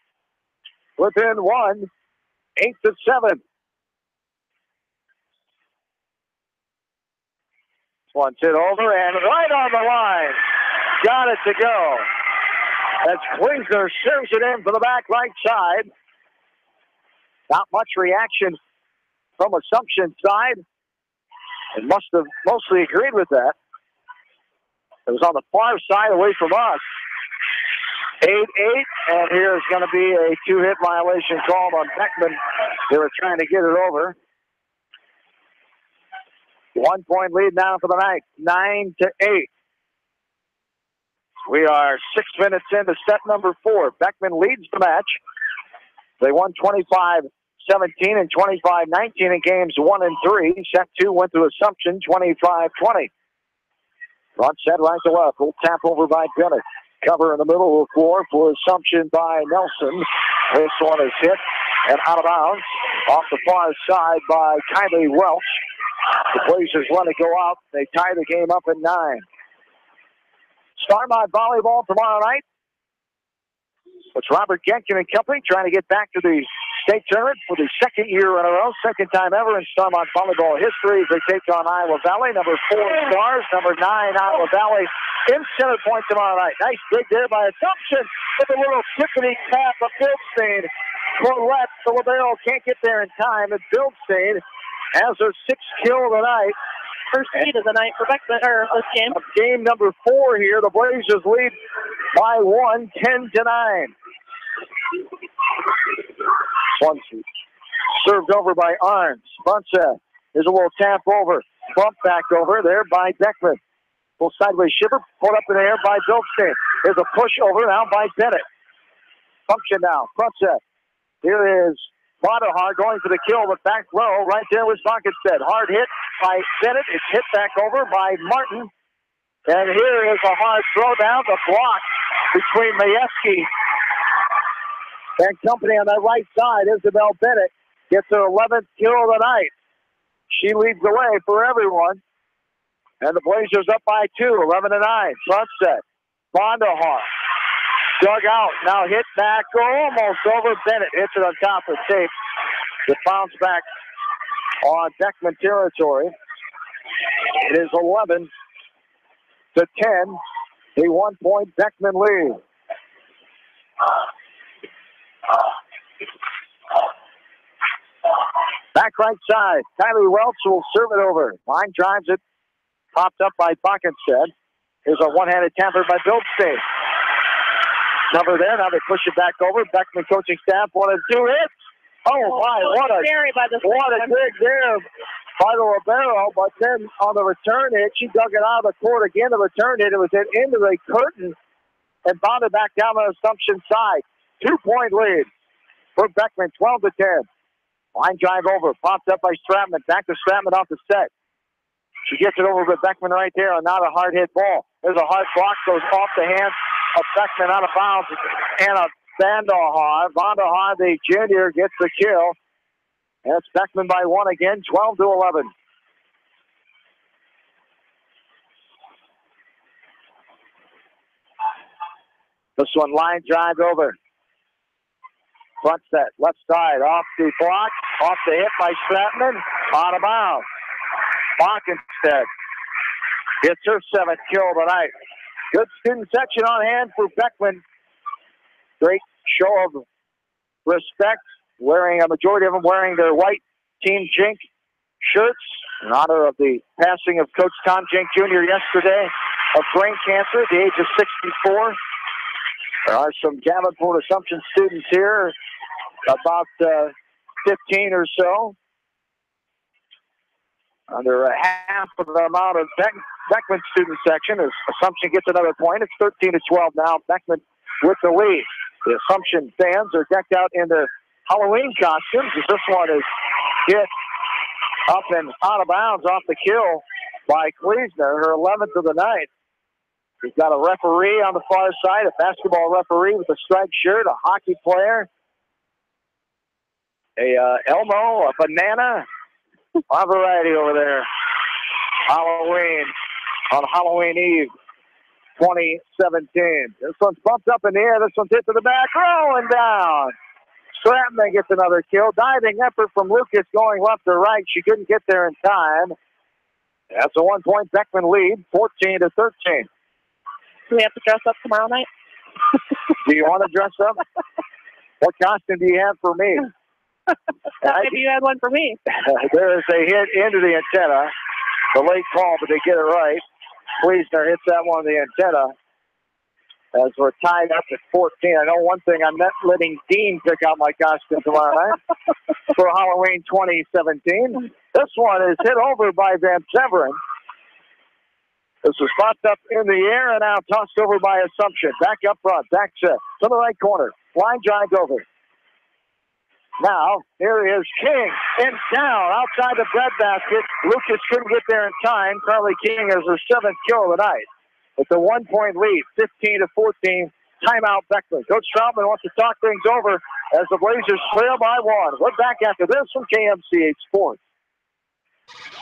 within 1, 8-7. Once hit over and right on the line. Got it to go. As Kleesner serves it in for the back right side. Not much reaction from Assumption side. It must have mostly agreed with that. It was on the far side away from us. 8-8, and here's going to be a 2-hit violation called on Beckman. They were trying to get it over. 1-point lead now for the night, 9-8. We are 6 minutes into set number 4. Beckman leads the match. They won 25-17 and 25-19 in games 1 and 3. Set 2 went to Assumption, 25-20. Front set right to left. Little tap over by Bennett. Cover in the middle of the floor for Assumption by Nelson. This one is hit and out of bounds. Off the far side by Kylie Welch. The Blazers want to go out. They tie the game up at 9. Starmont volleyball tomorrow night. It's Robert Genkin and company trying to get back to the state tournament for the 2nd year in a row, 2nd time ever in Starmont volleyball history as they take on Iowa Valley. Number 4 Stars, number 9 Iowa Valley in center point tomorrow night. Nice dig there by Assumption with a little tippity tap of Bildstein. Corlett, the libero can't get there in time, and Bildstein has her 6th kill of the night. First lead of the night for Beckman, or this game. Game number 4 here. The Blazers lead by 1, 10-9. One served over by Arns. Bunsa. There's a little tap over. Bump back over there by Beckman. Little sideways shiver. Pulled up in the air by Bildstein. There's a push over now by Bennett. Function now. Front set. Here is Bonahar going for the kill, but back row. Right there was Bockenstead. Hard hit by Bennett. It's hit back over by Martin. And here is a hard throw down. The block between Majewski and company on that right side. Isabel Bennett gets her 11th kill of the night. She leads the way for everyone. And the Blazers up by 2, 11-9. Front set. Bonahar Dug out. Now hit back. Almost over. Bennett hits it on top of tape. The bounce back on Beckman territory. It is 11-10. A 1-point Beckman lead. Back right side. Kylie Welch will serve it over. Line drives it. Popped up by Buckenstead. Here's a one-handed tamper by Bildstein. Cover there. Now they push it back over. Beckman coaching staff wanted 2 hits. Oh my, what a dig there by the libero. But then on the return hit, she dug it out of the court again. The return hit, it was hit into the curtain and bounded back down the Assumption side. 2-point lead for Beckman, 12-10. Line drive over, popped up by Stratman. Back to Stratman off the set. She gets it over to Beckman right there, and not a hard hit ball. There's a hard block, goes off the hands of Beckman out of bounds. Anna Vanderhaar. Vanderhaar, the junior, gets the kill. And it's Beckman by 1 again, 12-11. This one line drive over. Front set, left side, off the block, off the hit by Stratman, out of bounds. Buckenstead gets her 7th kill tonight. Good student section on hand for Beckman. Great show of respect. A majority of them wearing their white Team Jink shirts in honor of the passing of Coach Tom Jink Jr. yesterday of brain cancer at the age of 64. There are some Davenport Assumption students here, about 15 or so. Under half of the amount of Beckman student section as Assumption gets another point. It's 13-12 now. Beckman with the lead. The Assumption fans are decked out in their Halloween costumes as this one is hit up and out of bounds off the kill by Kleesner, her 11th of the night. We've got a referee on the far side, a basketball referee with a striped shirt, a hockey player, Elmo, a banana, a variety over there. Halloween, on Halloween Eve, 2017. This one's bumped up in the air. This one's hit to the back, rolling down. Stratman gets another kill. Diving effort from Lucas going left or right. She couldn't get there in time. That's a 1-point Beckman lead, 14-13. Do we have to dress up tomorrow night? Do you want to dress up? What costume do you have for me? Maybe you had one for me. There is a hit into the antenna. The late call, but they get it right. Kleesner hits that one on the antenna. As we're tied up at 14. I know one thing, I'm not letting Dean pick out my costume tomorrow night for Halloween 2017. This one is hit over by Van Severen. This is popped up in the air and now tossed over by Assumption. Back up front, back set to the right corner. Line drive over. Now, here is King and down outside the breadbasket. Lucas couldn't get there in time. Carly King has her 7th kill of the night. It's a 1-point lead, 15-14. Timeout Beckman. Coach Troutman wants to talk things over as the Blazers trail by 1. We're back after this from KMCH Sports.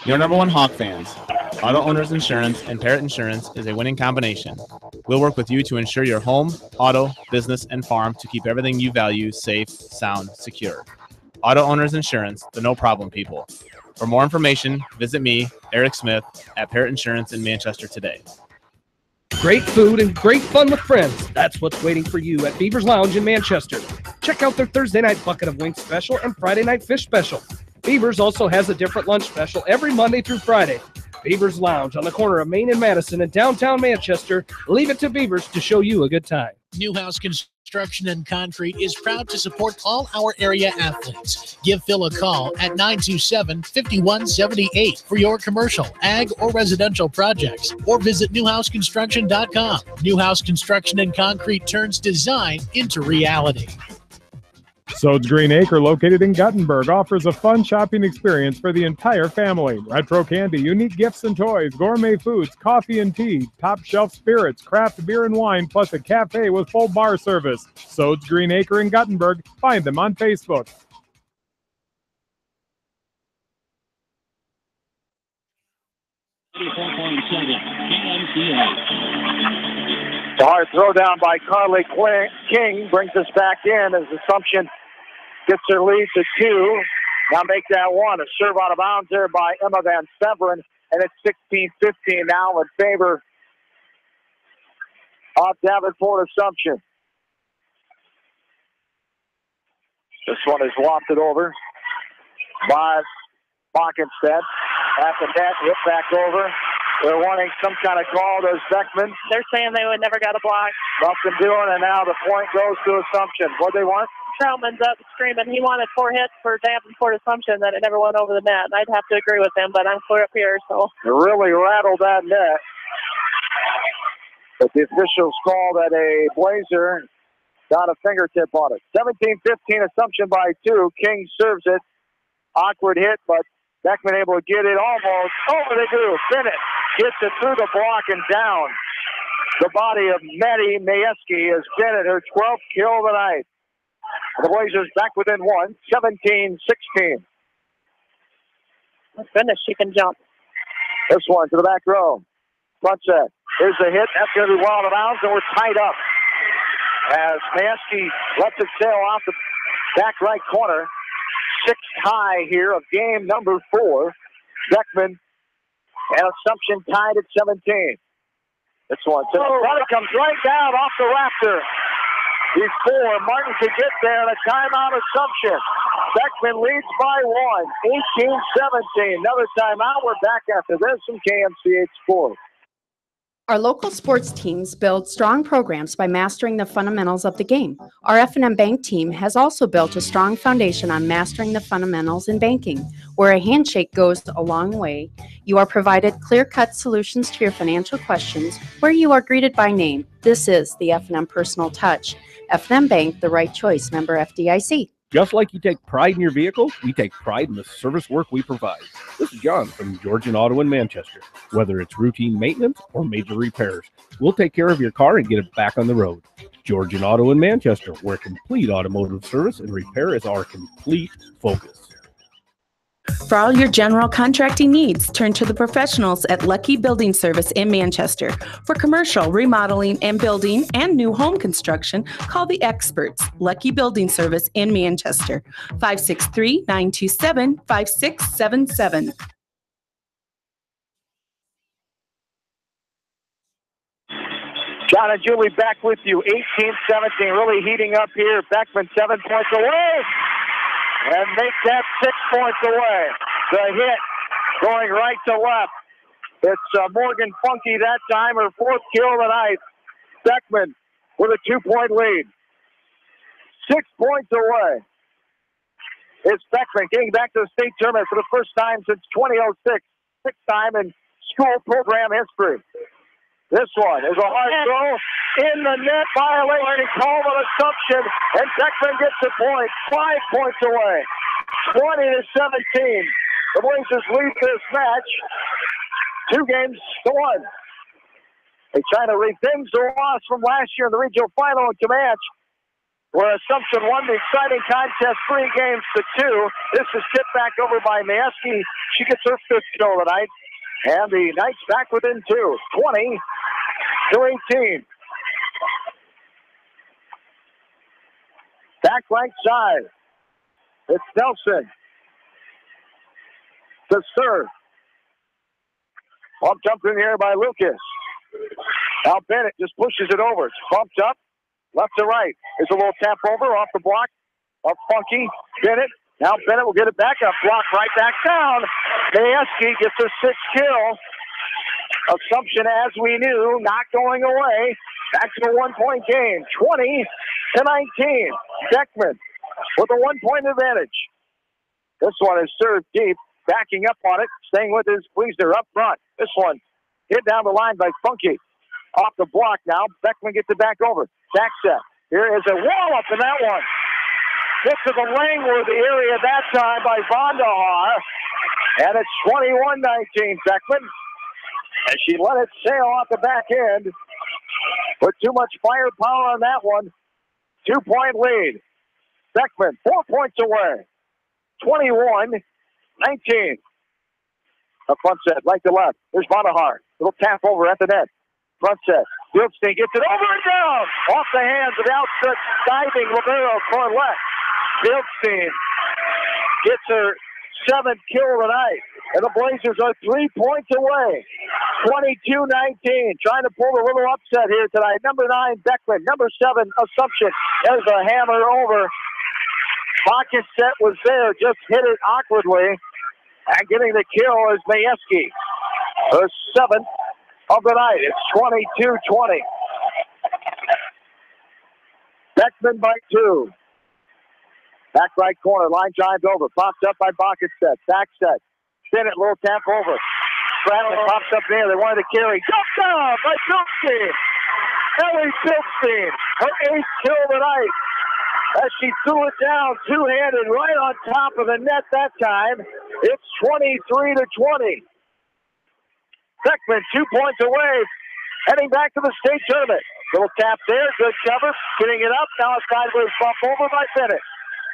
Your number one Hawk fans. Auto Owners Insurance and Parrott Insurance is a winning combination. We'll work with you to insure your home, auto, business, and farm to keep everything you value safe, sound, secure. Auto Owners Insurance, the no-problem people. For more information, visit me, Eric Smith, at Parrott Insurance in Manchester today. Great food and great fun with friends. That's what's waiting for you at Beaver's Lounge in Manchester. Check out their Thursday night bucket of wings special and Friday night fish special. Beaver's also has a different lunch special every Monday through Friday. Beaver's Lounge on the corner of Main and Madison in downtown Manchester. Leave it to Beaver's to show you a good time. Newhouse Construction and Concrete is proud to support all our area athletes. Give Phil a call at 927-5178 for your commercial, ag, or residential projects, or visit newhouseconstruction.com. Newhouse Construction and Concrete turns design into reality. Sode's Green Acre, located in Guttenberg, offers a fun shopping experience for the entire family. Retro candy, unique gifts and toys, gourmet foods, coffee and tea, top shelf spirits, craft beer and wine, plus a cafe with full bar service. Sode's Green Acre in Guttenberg. Find them on Facebook. The hard throw down by Carly King brings us back in as Assumption gets their lead to 2. Now make that 1. A serve out of bounds there by Emma Van Severen, and it's 16-15 now in favor of Davenport Assumption. This one is wafted over by Bockenstedt. At the net, hit back over. They're wanting some kind of call. There's Beckman. They're saying they would never got a block. Nothing doing, and now the point goes to Assumption. What do they want? Troutman's up screaming. He wanted 4 hits for Davenport Assumption that it never went over the net. And I'd have to agree with him, but I'm clear up here, so. It really rattled that net. But the officials called that a Blazer got a fingertip on it. 17-15 Assumption by 2. King serves it. Awkward hit, but Beckman able to get it almost. Over they do. Bennett gets it through the block and down. The body of Maddie Majewski is Bennett, her 12th kill of the night. The Blazers back within 1, 17-16. Oh, goodness, she can jump. This one to the back row. Front set. Here's the hit. That's going to be wild out of bounds, and we're tied up. As Majewski lets it sail off the back right corner. 6th high here of game number 4. Beckman and Assumption tied at 17. This one. It comes right down off the rafter. Before Martin could get there, and a timeout Assumption. Beckman leads by 1, 18-17. Another timeout. We're back after this from KMCH Sports. Our local sports teams build strong programs by mastering the fundamentals of the game. Our F&M Bank team has also built a strong foundation on mastering the fundamentals in banking, where a handshake goes a long way. You are provided clear-cut solutions to your financial questions, where you are greeted by name. This is the F&M Personal Touch. F&M Bank, the right choice. Member FDIC. Just like you take pride in your vehicle, we take pride in the service work we provide. This is John from Georgian Auto in Manchester. Whether it's routine maintenance or major repairs, we'll take care of your car and get it back on the road. Georgian Auto in Manchester, where complete automotive service and repair is our complete focus. For all your general contracting needs, turn to the professionals at Lucky Building Service in Manchester. For commercial, remodeling, and building and new home construction, call the experts, Lucky Building Service in Manchester, 563-927-5677. John and Julie back with you, 18-17, really heating up here. Beckman 7 points away. And make that 6 points away. The hit going right to left. It's Morgan Funky that time, her 4th kill of the night. Beckman with a 2-point lead. 6 points away. It's Beckman getting back to the state tournament for the first time since 2006. 6th time in school program history. This one is a hard throw in the net, violation call of Assumption, and Beckman gets a point. 5 points away. 20-17. The Blazers lead this match 2 games to 1. They try to revenge the loss from last year in the regional final in Comanche, where Assumption won the exciting contest 3 games to 2. This is tipped back over by Majewski. She gets her 5th kill of the night. And the Knights back within 2, 20-18. Back right side. It's Nelson. The serve. Bumped up in the air by Lucas. Now Bennett just pushes it over. It's bumped up. Left to right. There's a little tap over off the block of Funky. Bennett. Now Bennett will get it back up. Block right back down. Majewski gets her 6th kill. Assumption, as we knew, not going away. Back to a 1-point game. 20-19. Beckman with a 1-point advantage. This one is served deep. Backing up on it. Staying with his Fleisner up front. This one hit down the line by Funky. Off the block now. Beckman gets it back over. Back set. Here is a wall up in that one. Gets to the Langworthy area that time by Vandahar. And it's 21-19, Beckman. And she let it sail off the back end. Put too much firepower on that one. 2-point lead. Beckman, 4 points away. 21-19. A front set, right to left. There's Vandahar. Little tap over at the net. Front set. Fieldstein gets it over and down. Off the hands of the outstretched diving libero Corlett. Fieldstein gets her 7th kill of the night. And the Blazers are 3 points away. 22-19. Trying to pull a little upset here tonight. Number 9, Beckman. Number 7, Assumption. There's a hammer over. Bakicet was there. Just hit it awkwardly. And getting the kill is Majewski. Her 7th of the night. It's 22-20. Beckman by 2. Back right corner. Line drives over. Pops up by Bakicet. Back set. Spin it. Little tap over. Bradley pops up there. They wanted to carry. Jumped down by Fieldstein. Ellie Fieldstein. Her 8th kill of the night. As she threw it down two-handed right on top of the net that time. It's 23-20. Beckman 2 points away. Heading back to the state tournament. Little tap there. Good cover. Getting it up. Now a sideways bump over by Bennett.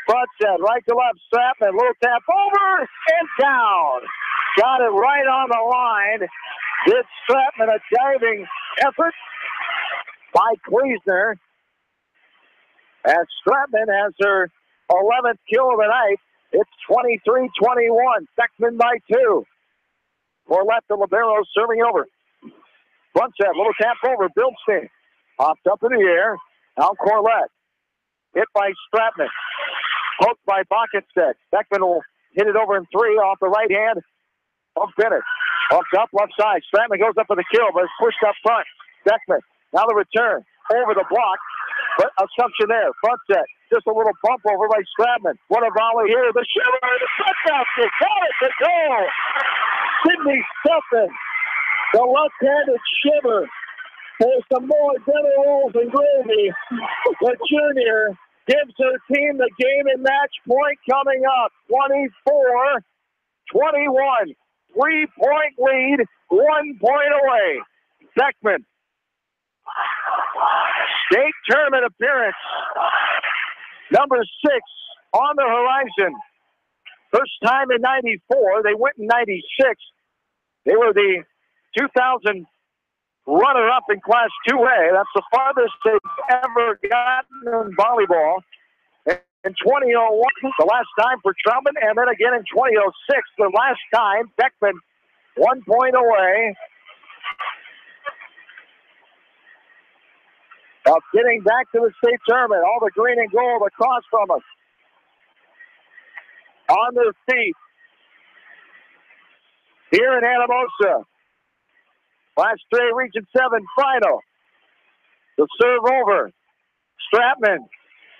Front set, right to left, Strapman, little tap over and down. Got it right on the line. Did Strapman a diving effort by Kleesner. As Strapman has her 11th kill of the night. It's 23-21. Beckman by 2. Corlett the libero serving over. Front set, little tap over. Fieldstein popped up in the air. Now Corlett. Hit by Strapman. Poked by Bakicet. Beckman will hit it over in 3 off the right hand of Bennett. Bumped up left side. Strapman goes up for the kill, but it's pushed up front. Beckman. Now the return. Over the block. But Assumption there. Front set. Just a little bump over by Strapman. What a volley here. The shiver. The front basket. Got it to goal. Sydney Stuffin. The left-handed shiver. For some more dinner rolls and gravy. The junior gives her team the game and match point coming up. 24-21. 3-point lead, 1 point away. Beckman. State tournament appearance. Number 6 on the horizon. First time in 94. They went in 96. They were the 2000 runner-up in Class 2A. That's the farthest they've ever gotten in volleyball. In 2001, the last time for Troutman, and then again in 2006, the last time. Beckman 1 point away of getting back to the state tournament. All the green and gold across from us. On their feet here in Anamosa. Class 3 Region 7 final. The serve over. Strapman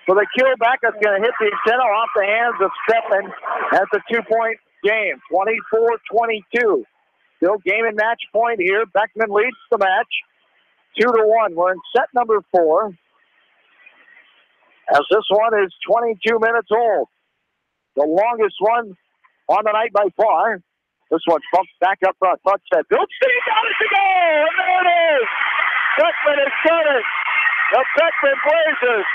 for the kill back. It's going to hit the antenna off the hands of Strapman. That's a 2-point game. 24-22. Still game and match point here. Beckman leads the match 2-1. We're in set number 4. As this one is 22 minutes old. The longest one on the night by far. This one bumps back up front. Front set. Fieldstein got it to go! And there it is! Beckman has done it! The Beckman Blazers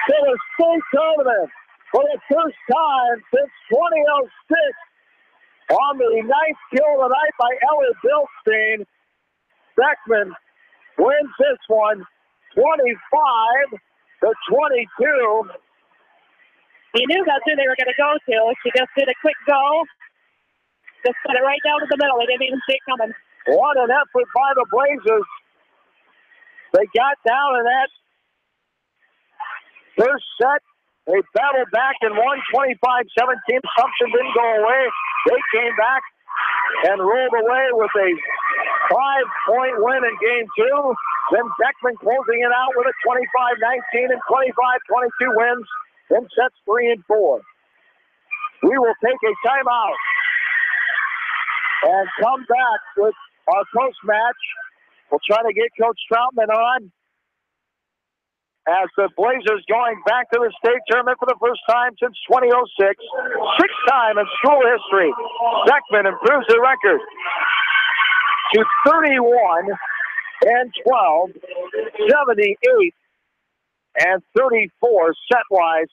to the state tournament for the first time since 2006. On the 9th kill of the night by Elliot Fieldstein. Beckman wins this one 25-22. He knew that's who they were going to go to. She just did a quick go. Just put it right down to the middle. They didn't even see it coming. What an effort by the Blazers. They got down in that first set. They battled back and won 25-17. Assumption didn't go away. They came back and rolled away with a 5-point win in game 2. Then Beckman closing it out with a 25-19 and 25-22 wins in sets 3 and 4. We will take a timeout and come back with our post-match. We'll try to get Coach Troutman on as the Blazers going back to the state tournament for the first time since 2006. 6th time in school history. Beckman improves the record to 31-12, 78 and 34 set-wise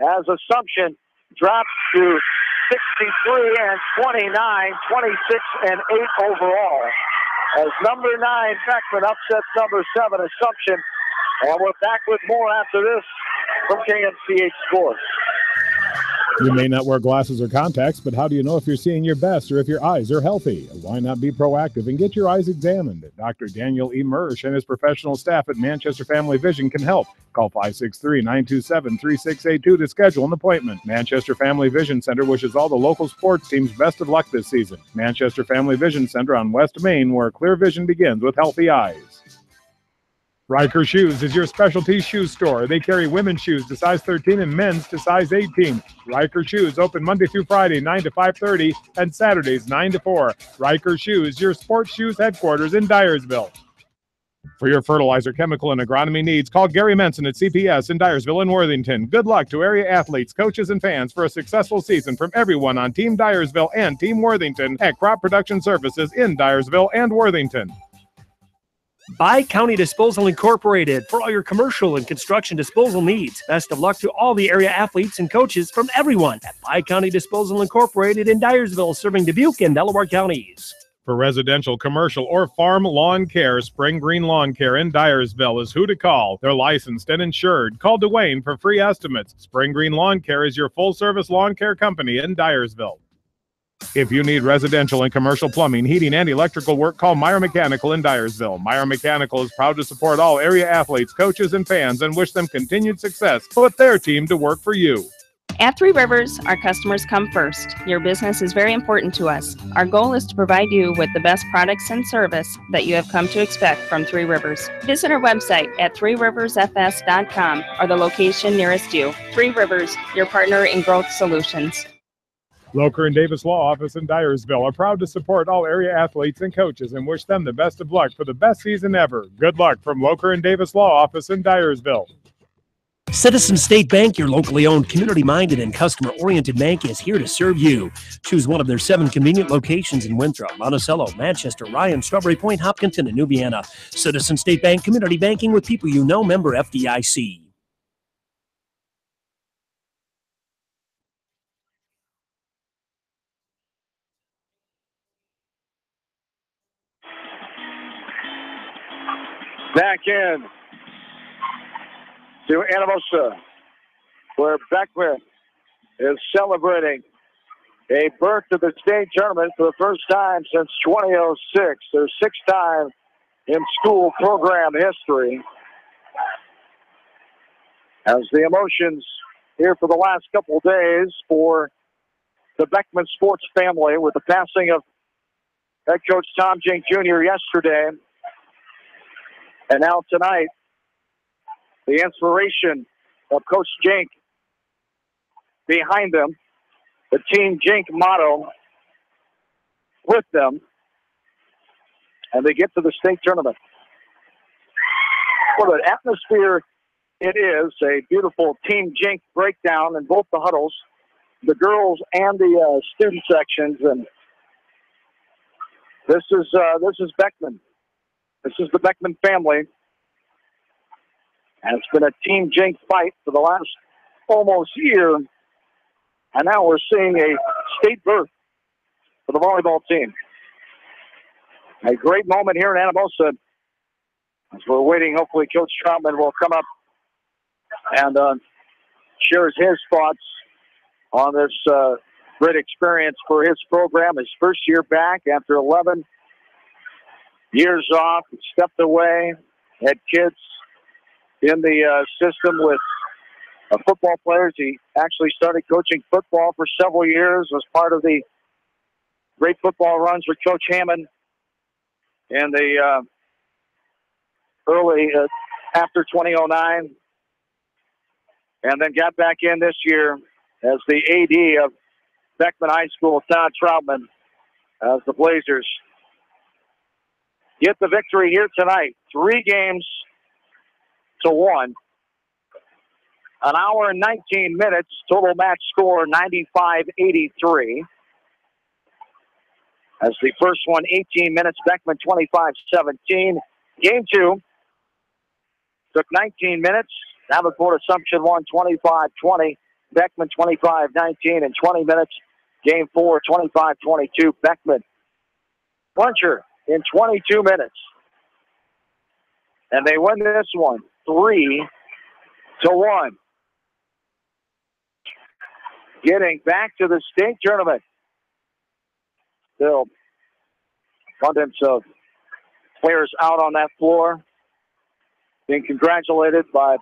as Assumption drops to 63-29, 26-8 overall. as number 9, Beckman, upsets number 7, Assumption. And we're back with more after this from KMCH Sports. You may not wear glasses or contacts, but how do you know if you're seeing your best or if your eyes are healthy? Why not be proactive and get your eyes examined? Dr. Daniel E. Mursh and his professional staff at Manchester Family Vision can help. Call 563-927-3682 to schedule an appointment. Manchester Family Vision Center wishes all the local sports teams best of luck this season. Manchester Family Vision Center on West Main, where clear vision begins with healthy eyes. Riker Shoes is your specialty shoe store. They carry women's shoes to size 13 and men's to size 18. Riker Shoes open Monday through Friday, 9 to 5:30, and Saturdays, 9 to 4. Riker Shoes, your sports shoes headquarters in Dyersville. For your fertilizer, chemical, and agronomy needs, call Gary Menson at CPS in Dyersville and Worthington. Good luck to area athletes, coaches, and fans for a successful season from everyone on Team Dyersville and Team Worthington at Crop Production Services in Dyersville and Worthington. Bi-County Disposal Incorporated for all your commercial and construction disposal needs. Best of luck to all the area athletes and coaches from everyone at Bi-County Disposal Incorporated in Dyersville, serving Dubuque and Delaware counties. For residential, commercial, or farm lawn care, Spring Green Lawn Care in Dyersville is who to call. They're licensed and insured. Call Dwayne for free estimates. Spring Green Lawn Care is your full-service lawn care company in Dyersville. If you need residential and commercial plumbing, heating, and electrical work, call Meyer Mechanical in Dyersville. Meyer Mechanical is proud to support all area athletes, coaches, and fans and wish them continued success. Put their team to work for you. At Three Rivers, our customers come first. Your business is very important to us. Our goal is to provide you with the best products and service that you have come to expect from Three Rivers. Visit our website at threeriversfs.com or the location nearest you. Three Rivers, your partner in growth solutions. Locher and Davis Law Office in Dyersville are proud to support all area athletes and coaches and wish them the best of luck for the best season ever. Good luck from Locher and Davis Law Office in Dyersville. Citizen State Bank, your locally owned, community-minded, and customer-oriented bank, is here to serve you. Choose one of their 7 convenient locations in Winthrop, Monticello, Manchester, Ryan, Strawberry Point, Hopkinton, and New Vienna. Citizen State Bank, community banking with people you know, member FDIC. Back in to Anamosa, where Beckman is celebrating a berth to the state tournament for the first time since 2006. Their 6th time in school program history. As the emotions here for the last couple of days for the Beckman sports family with the passing of head coach Tom Jink Jr. yesterday. And now tonight, the inspiration of Coach Jink behind them, the Team Jink motto with them, and they get to the state tournament. What an atmosphere it is, a beautiful Team Jink breakdown in both the huddles, the girls and the student sections, and this is Beckman. This is the Beckman family. And it's been a Team Jink fight for the last almost year. And now we're seeing a state berth for the volleyball team. A great moment here in Anamosa. As we're waiting, hopefully Coach Troutman will come up and shares his thoughts on this great experience for his program. His first year back after 11 years off, stepped away, had kids in the system with football players. He actually started coaching football for several years, was part of the great football runs with Coach Hammond in the early after 2009, and then got back in this year as the AD of Beckman High School, Todd Troutman, as the Blazers get the victory here tonight. 3 games to 1. An hour and 19 minutes, total match score 95-83. As the first one, 18 minutes, Beckman 25-17. Game 2 took 19 minutes. Davenport Assumption won 25-20. Beckman 25-19 in 20 minutes. Game 4, 25-22. Beckman. Puncher in 22 minutes. And they win this one 3-1. Getting back to the state tournament. Still abundance of players out on that floor, being congratulated by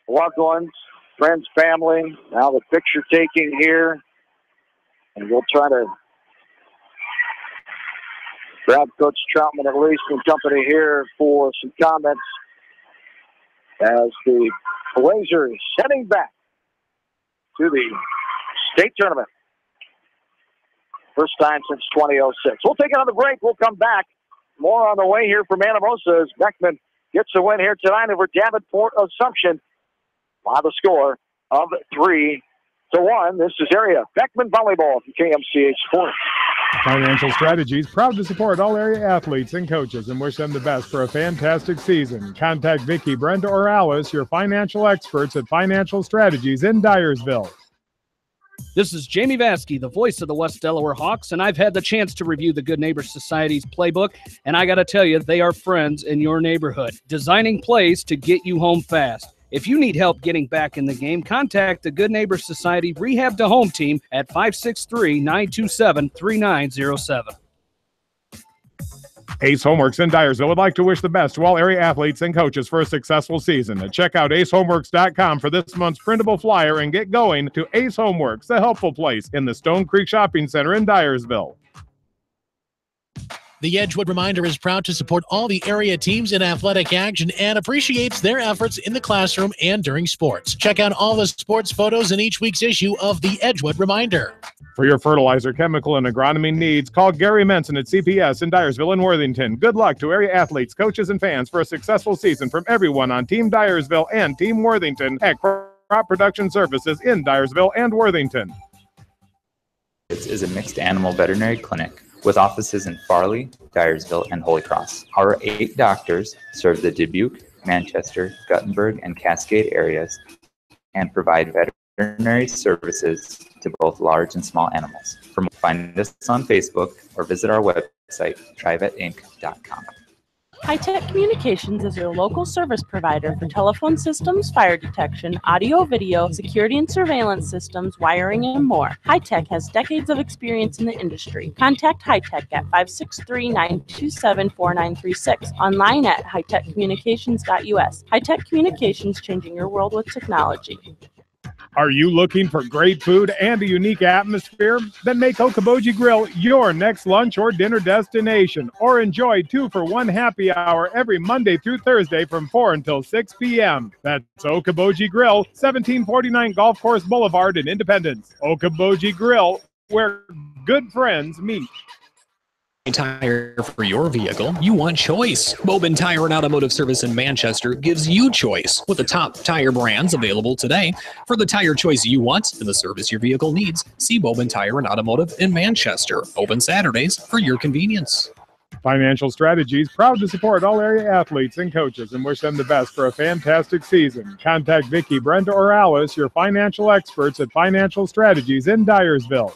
loved ones, friends, family. Now the picture taking here. And we'll try to grab Coach Troutman at least and company here for some comments as the Blazers heading back to the state tournament. First time since 2006. We'll take another break. We'll come back. More on the way here from Anamosa as Beckman gets a win here tonight over Davenport Assumption by the score of 3-1. This is area Beckman Volleyball from KMCH Sports. Financial Strategies, proud to support all area athletes and coaches and wish them the best for a fantastic season. Contact Vicki, Brenda, or Alice, your financial experts at Financial Strategies in Dyersville. This is Jamie Vaskey, the voice of the West Delaware Hawks, and I've had the chance to review the Good Neighbor Society's playbook, and I got to tell you, they are friends in your neighborhood, designing plays to get you home fast. If you need help getting back in the game, contact the Good Neighbor Society Rehab to Home team at 563-927-3907. Ace Homeworks in Dyersville would like to wish the best to all area athletes and coaches for a successful season. Check out acehomeworks.com for this month's printable flyer and get going to Ace Homeworks, the helpful place in the Stone Creek Shopping Center in Dyersville. The Edgewood Reminder is proud to support all the area teams in athletic action and appreciates their efforts in the classroom and during sports. Check out all the sports photos in each week's issue of the Edgewood Reminder. For your fertilizer, chemical, and agronomy needs, call Gary Menson at CPS in Dyersville and Worthington. Good luck to area athletes, coaches, and fans for a successful season from everyone on Team Dyersville and Team Worthington at Crop Production Services in Dyersville and Worthington. This is a mixed animal veterinary clinic with offices in Farley, Dyersville, and Holy Cross. Our 8 doctors serve the Dubuque, Manchester, Guttenberg, and Cascade areas and provide veterinary services to both large and small animals. Find us on Facebook or visit our website, trivetinc.com. High-Tech Communications is your local service provider for telephone systems, fire detection, audio, video, security and surveillance systems, wiring, and more. High-Tech has decades of experience in the industry. Contact High-Tech at 563-927-4936. Online at hightechcommunications.us. High-Tech Communications, changing your world with technology. Are you looking for great food and a unique atmosphere? Then make Okoboji Grill your next lunch or dinner destination, or enjoy 2-for-1 happy hour every Monday through Thursday from 4 until 6 p.m. That's Okoboji Grill, 1749 Golf Course Boulevard in Independence. Okoboji Grill, where good friends meet. Tire for your vehicle, you want choice. Bowman Tire and Automotive Service in Manchester gives you choice with the top tire brands available today. For the tire choice you want and the service your vehicle needs, see Bowman Tire and Automotive in Manchester. Open Saturdays for your convenience. Financial Strategies, proud to support all area athletes and coaches and wish them the best for a fantastic season. Contact Vicki, Brenda, or Alice, your financial experts at Financial Strategies in Dyersville.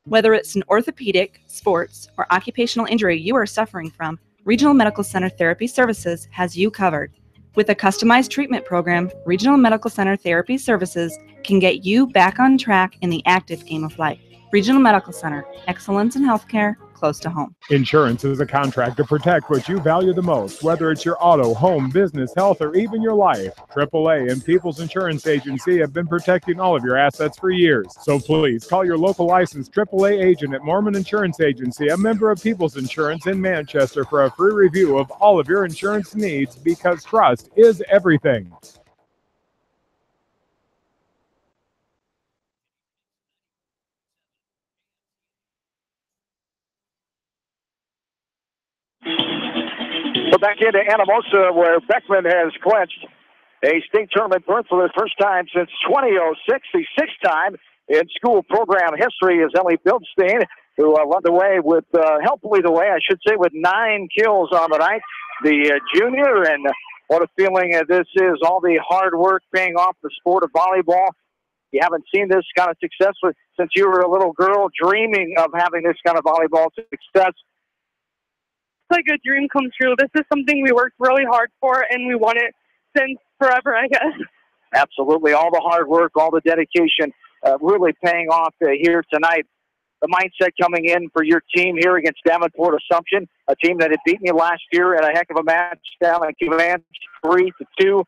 Whether it's an orthopedic, sports, or occupational injury you are suffering from, Regional Medical Center Therapy Services has you covered. With a customized treatment program, Regional Medical Center Therapy Services can get you back on track in the active game of life. Regional Medical Center, excellence in healthcare, close to home. Insurance is a contract to protect what you value the most, whether it's your auto, home, business, health, or even your life. AAA and People's Insurance Agency have been protecting all of your assets for years. So please call your local licensed AAA agent at Mormon Insurance Agency, a member of People's Insurance in Manchester, for a free review of all of your insurance needs, because trust is everything. We're back into Anamosa, where Beckman has clinched a state tournament berth for the first time since 2006, the 6th time in school program history, is Ellie Bildstein, who led the way with, helped lead the way, I should say, with 9 kills on the night. The junior, and what a feeling this is, all the hard work paying off, the sport of volleyball. You haven't seen this kind of success since you were a little girl, dreaming of having this kind of volleyball success. like a dream come true. This is something we worked really hard for, and we won it since forever, I guess. Absolutely. All the hard work, all the dedication really paying off here tonight. The mindset coming in for your team here against Davenport Assumption, a team that had beaten you last year in a heck of a match down in Cavan, 3-2.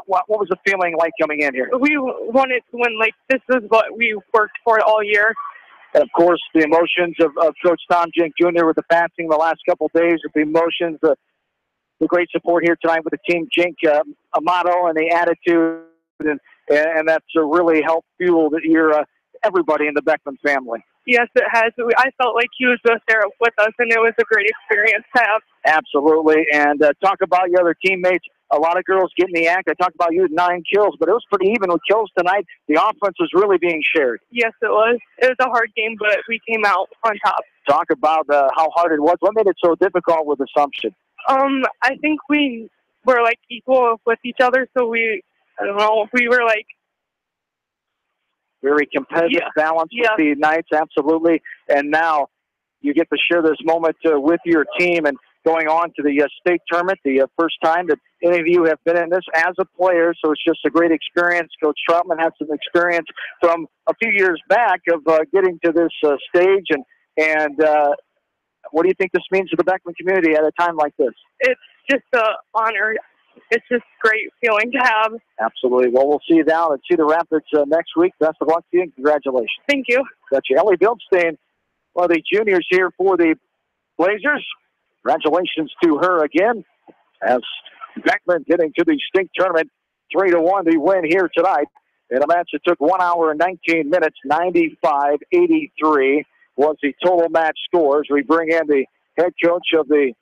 What was the feeling like coming in here? We wanted to win. Like, this is what we worked for all year. And, of course, the emotions of Coach Tom Jink Jr. with the passing the last couple of days, with the emotions, the great support here tonight with the Team Jink motto and the attitude, and that's really helped fuel everybody in the Beckman family. Yes, it has. I felt like he was just there with us, and it was a great experience to have. Absolutely. And talk about your other teammates. A lot of girls getting the act. I talked about you with 9 kills, but it was pretty even with kills tonight. The offense was really being shared. Yes, it was. It was a hard game, but we came out on top. Talk about how hard it was. What made it so difficult with Assumption? I think we were, like, equal with each other, so we were, like... Very competitive, balanced with the Knights, absolutely. And now you get to share this moment with your team and going on to the state tournament, the first time that any of you have been in this as a player, so it's just a great experience. Coach Troutman had some experience from a few years back of getting to this stage, and what do you think this means to the Beckman community at a time like this? It's just an honor. It's just a great feeling to have. Absolutely. Well, we'll see you down and see the Rapids next week. Best of luck to you and congratulations. Thank you. That's Ellie Bilstein, one of the juniors here for the Blazers. Congratulations to her again as Beckman getting to the state tournament 3-1 the win here tonight in a match that took 1 hour and 19 minutes. 95-83 was the total match scores. We bring in the head coach of the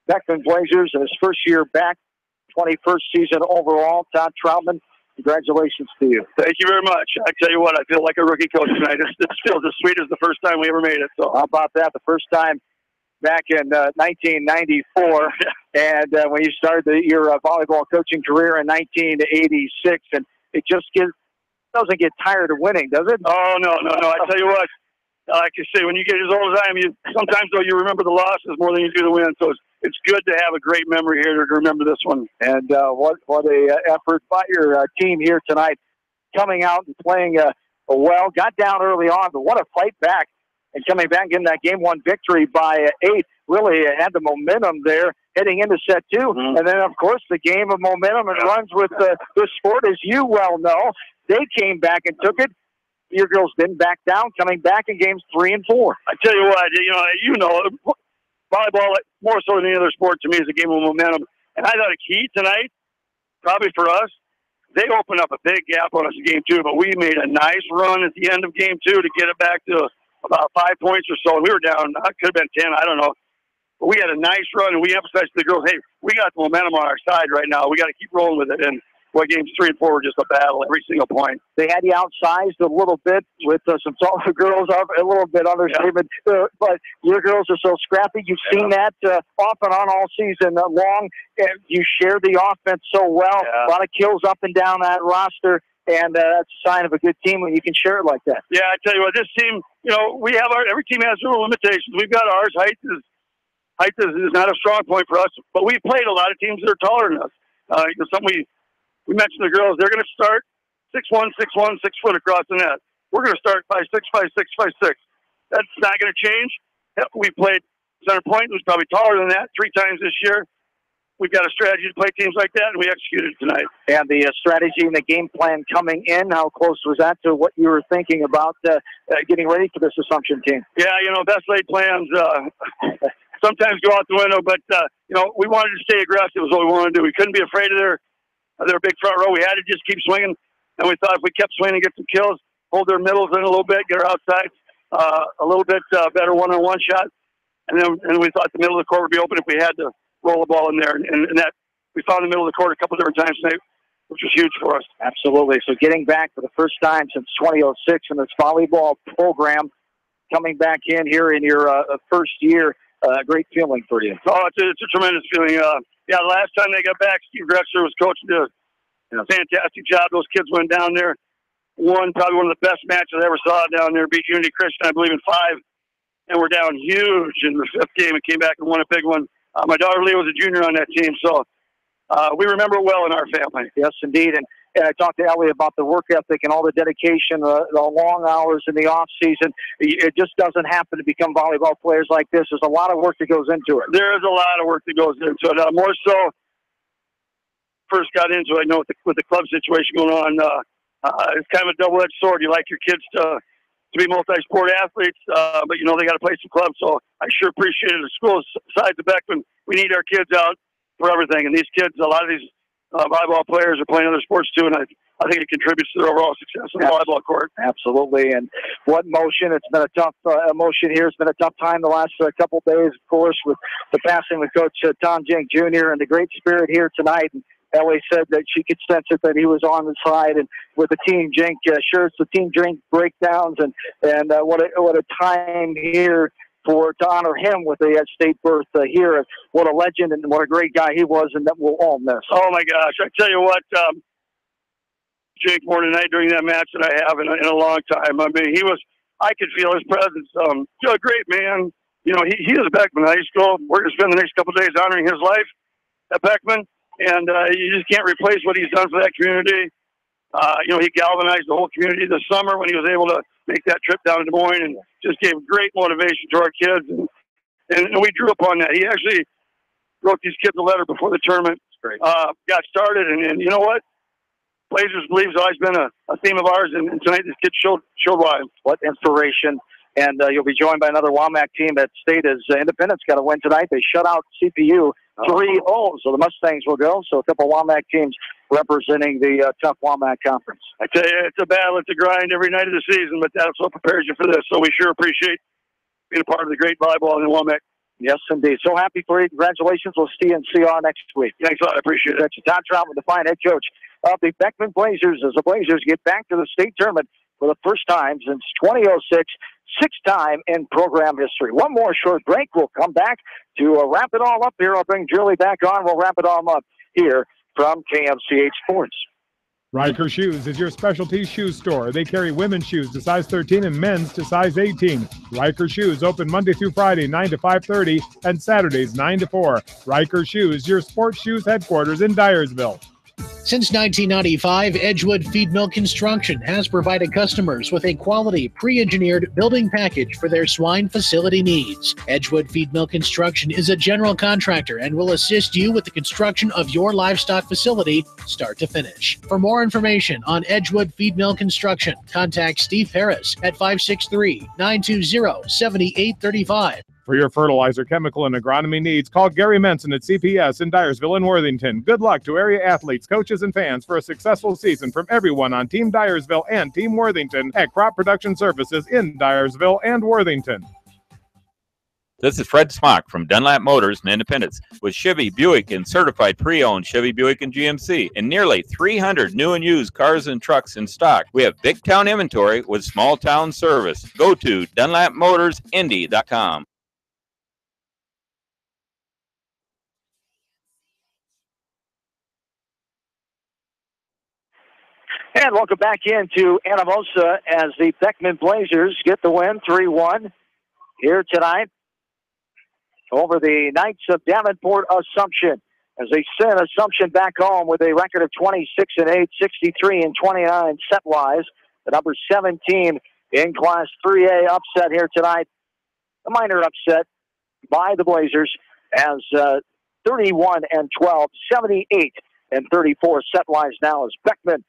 Beckman Blazers in his first year back, 21st season overall, Todd Troutman. Congratulations to you. Thank you very much. I tell you what, I feel like a rookie coach tonight. This feels as sweet as the first time we ever made it. So how about that? The first time back in 1994, and when you started your volleyball coaching career in 1986, and it just doesn't get tired of winning, does it? Oh, no. I tell you what, like you say, when you get as old as I am, sometimes though you remember the losses more than you do the wins. So it's good to have a great memory here to remember this one. And what a effort by your team here tonight, coming out and playing well. Got down early on, but what a fight back and coming back in that game 1 victory by 8. Really had the momentum there heading into set 2. Mm-hmm. And then, of course, the game of momentum and runs with the sport, as you well know. They came back and took it. Your girls didn't back down, coming back in games 3 and 4. I tell you what, volleyball, more so than any other sport, to me, is a game of momentum. And I thought a key tonight, probably for us, they opened up a big gap on us in game 2, but we made a nice run at the end of game 2 to get it back to about 5 points or so. And we were down, it could have been 10, I don't know. But we had a nice run, and we emphasized to the girls, hey, we got the momentum on our side right now. We got to keep rolling with it. And games 3 and 4 were just a battle every single point. They had you outsized a little bit with some taller girls, a little bit understatement, but your girls are so scrappy. You've seen that off and on all season long, and you share the offense so well. A lot of kills up and down that roster, and that's a sign of a good team when you can share it like that. Yeah, I tell you what, this team, we have every team has their limitations. We've got ours. Height is not a strong point for us, but we've played a lot of teams that are taller than us. Something we mentioned the girls, they're going to start 6'1", 6'1", 6 foot across the net. We're going to start 5'6", 5'6", 5'6". That's not going to change. We played center point, who's probably taller than that, 3 times this year. We've got a strategy to play teams like that, and we executed it tonight. And the strategy and the game plan coming in, how close was that to what you were thinking about getting ready for this Assumption team? Yeah, best laid plans sometimes go out the window, but, we wanted to stay aggressive is what we wanted to do. We couldn't be afraid of their big front row. We had to just keep swinging, and we thought if we kept swinging, get some kills, hold their middles in a little bit, get her outside, a little bit better one-on-one shot, and we thought the middle of the court would be open if we had to roll the ball in there, and that we found the middle of the court a couple different times tonight, which was huge for us. Absolutely. So getting back for the first time since 2006 in this volleyball program, coming back in here in your first year, great feeling for you. Oh, it's a tremendous feeling. The last time they got back, Steve Grexler was coaching. Did a fantastic job. Those kids went down there, won probably one of the best matches I ever saw down there. Beat Unity Christian, I believe, in 5. and we're down huge in the fifth game and came back and won a big one. My daughter Leah was a junior on that team, so we remember it well in our family. Yes, indeed. And I talked to Ellie about the work ethic and all the dedication, the long hours in the off season. It just doesn't happen to become volleyball players like this. There's a lot of work that goes into it. There is a lot of work that goes into it. More so, first got into it, I know with the club situation going on, it's kind of a double-edged sword. You like your kids to be multi-sport athletes, but, they got to play some clubs. So I sure appreciate it. The schools, besides the Beckman, we need our kids out for everything. And these kids, a lot of these volleyball players are playing other sports too, and I think it contributes to their overall success on the volleyball court. Absolutely. And what motion? It's been a tough emotion here. It's been a tough time the last couple of days, of course, with the passing of Coach Tom Jink Jr. and the great spirit here tonight. And Ellie said that she could sense it, that he was on the side, and with the Team Jink shirts, the Team Jink breakdowns, and what a time here to honor him with a state berth here. What a legend and what a great guy he was, and that we'll all miss. Oh my gosh! I tell you what, Jake more tonight during that match that I have in a long time. I mean, I could feel his presence. A great man. He is a Beckman High School. We're going to spend the next couple of days honoring his life at Beckman, and you just can't replace what he's done for that community. He galvanized the whole community this summer when he was able to make that trip down to Des Moines and just gave great motivation to our kids. And we drew upon that. He actually wrote these kids a letter before the tournament got started. And you know what? Blazers Believe's always been a theme of ours, and tonight this kid showed why. What inspiration. And you'll be joined by another WAMAC team that state as Independence got a win tonight. They shut out CPU 3-0, so the Mustangs will go. So a couple of WAMAC teams representing the tough WAMAC conference. I tell you, it's a battle, it's a grind every night of the season, but that's what prepares you for this. So we sure appreciate being a part of the great volleyball in WAMAC. Yes, indeed. So happy for you. Congratulations. We'll see you in CR next week. Thanks a lot. I appreciate it. That's Todd Trout with the fine head coach of the Beckman Blazers as the Blazers get back to the state tournament for the first time since 2006. Sixth time in program history. One more short break. We'll come back to wrap it all up here. I'll bring Julie back on. We'll wrap it all up here from KMCH Sports. Riker Shoes is your specialty shoe store. They carry women's shoes to size 13 and men's to size 18. Riker Shoes open Monday through Friday, 9 to 5:30, and Saturdays, 9 to 4. Riker Shoes, your sports shoes headquarters in Dyersville. Since 1995, Edgewood Feed Mill Construction has provided customers with a quality, pre-engineered building package for their swine facility needs. Edgewood Feed Mill Construction is a general contractor and will assist you with the construction of your livestock facility, start to finish. For more information on Edgewood Feed Mill Construction, contact Steve Harris at 563-920-7835. For your fertilizer, chemical, and agronomy needs, call Gary Menson at CPS in Dyersville and Worthington. Good luck to area athletes, coaches, and fans for a successful season from everyone on Team Dyersville and Team Worthington at Crop Production Services in Dyersville and Worthington. This is Fred Smock from Dunlap Motors in Independence with Chevy, Buick, and certified pre-owned Chevy, Buick, and GMC, and nearly 300 new and used cars and trucks in stock. We have big town inventory with small town service. Go to DunlapMotorsIndy.com. And welcome back into Anamosa as the Beckman Blazers get the win 3-1 here tonight over the Knights of Davenport Assumption as they send Assumption back home with a record of 26-8, 63-29 set-wise. The number 17 in Class 3A upset here tonight. A minor upset by the Blazers as 31-12, 78-34 set-wise now as Beckman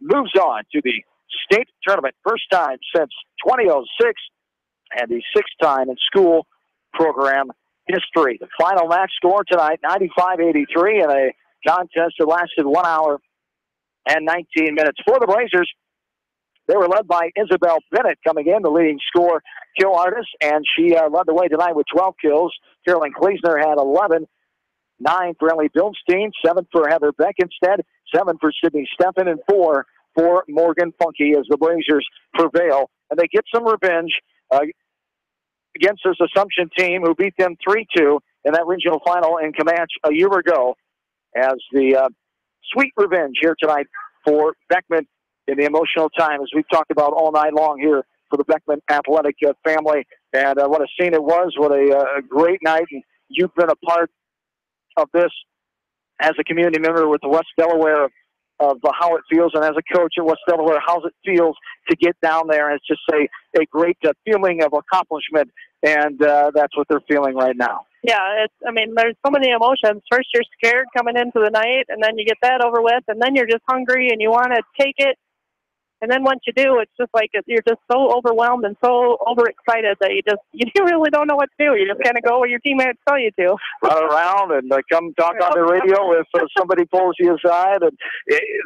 moves on to the state tournament. First time since 2006 and the sixth time in school program history. The final match score tonight, 95-83, in a contest that lasted 1 hour and 19 minutes. For the Blazers, they were led by Isabel Bennett coming in, the leading score kill artist, and she led the way tonight with 12 kills. Carolyn Kleesner had 11, 9 for Ellie Bilstein, 7 for Heather Beckenstead, 7 for Sydney Steffen, and 4 for Morgan Funky as the Blazers prevail. And they get some revenge against this Assumption team who beat them 3-2 in that regional final in Comanche a year ago, as the sweet revenge here tonight for Beckman in the emotional time, as we've talked about all night long here for the Beckman athletic family. And what a scene it was. What a great night. And you've been a part of this as a community member with the West Delaware of how it feels, and as a coach at West Delaware, how it feels to get down there. And it's just a great feeling of accomplishment, and that's what they're feeling right now. Yeah, there's so many emotions. First, you're scared coming into the night, and then you get that over with, and then you're just hungry and you want to take it. And then once you do, it's just like you're just so overwhelmed and so overexcited that you really don't know what to do. You just kind of go where your teammates tell you to. Run around and come talk on the radio if somebody pulls you aside. And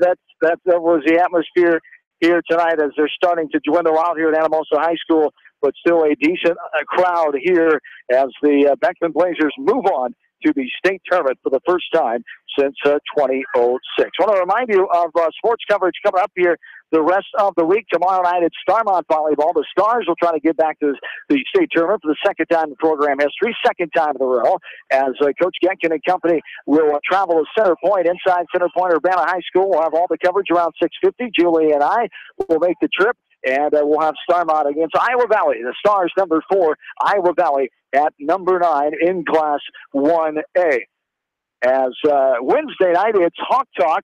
that was the atmosphere here tonight as they're starting to dwindle out here at Anamosa High School, but still a decent crowd here as the Beckman Blazers move on to the state tournament for the first time since 2006. I want to remind you of sports coverage coming up here the rest of the week. Tomorrow night at Starmont Volleyball. The Stars will try to get back to the state tournament for the second time in program history, second time in a row, as Coach Getkin and company will travel to Center Point, inside Center Point, Urbana High School. We'll have all the coverage around 6:50. Julie and I will make the trip, and we'll have Starmont against Iowa Valley. The Stars, number 4, Iowa Valley at number 9 in Class 1A. As Wednesday night, it's Hawk Talk.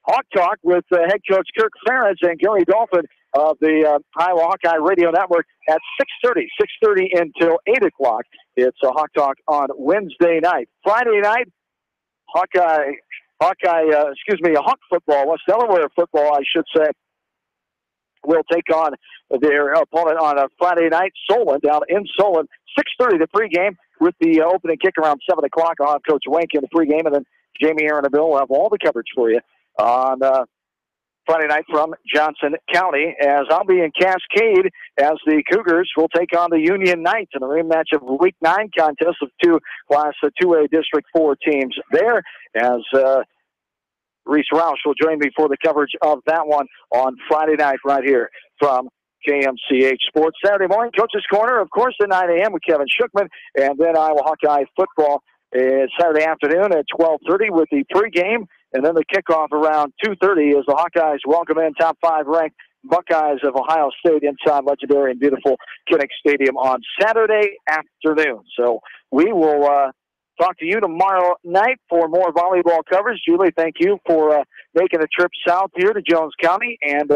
Hawk Talk with head coach Kirk Ferentz and Gary Dolphin of the Iowa Hawkeye Radio Network at 6:30 until 8 o'clock. It's a Hawk Talk on Wednesday night. Friday night, Hawk football, West Delaware football, I should say, will take on their opponent on a Friday night, Solon, down in Solon. 6:30 the pregame with the opening kick around 7 o'clock. I'll have Coach Wank in the pregame, and then Jamie, Aaron, and Bill will have all the coverage for you on Friday night from Johnson County, as I'll be in Cascade as the Cougars will take on the Union Knights in a rematch of Week 9 contest of two Class 2A District 4 teams there, as Reese Roush will join me for the coverage of that one on Friday night right here from KMCH Sports. Saturday morning, Coach's Corner, of course, at 9 a.m. with Kevin Shookman, and then Iowa Hawkeye football Saturday afternoon at 12:30 with the pregame, and then the kickoff around 2:30 as the Hawkeyes welcome in top 5 ranked Buckeyes of Ohio State inside legendary and beautiful Kinnick Stadium on Saturday afternoon. So we will talk to you tomorrow night for more volleyball coverage. Julie, thank you for making a trip south here to Jones County, and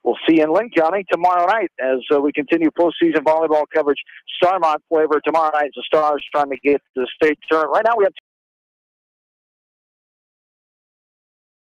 we'll see you in Lynn County tomorrow night as we continue postseason volleyball coverage. Starmont flavor tomorrow night. The Stars trying to get to the state tournament. Right now we have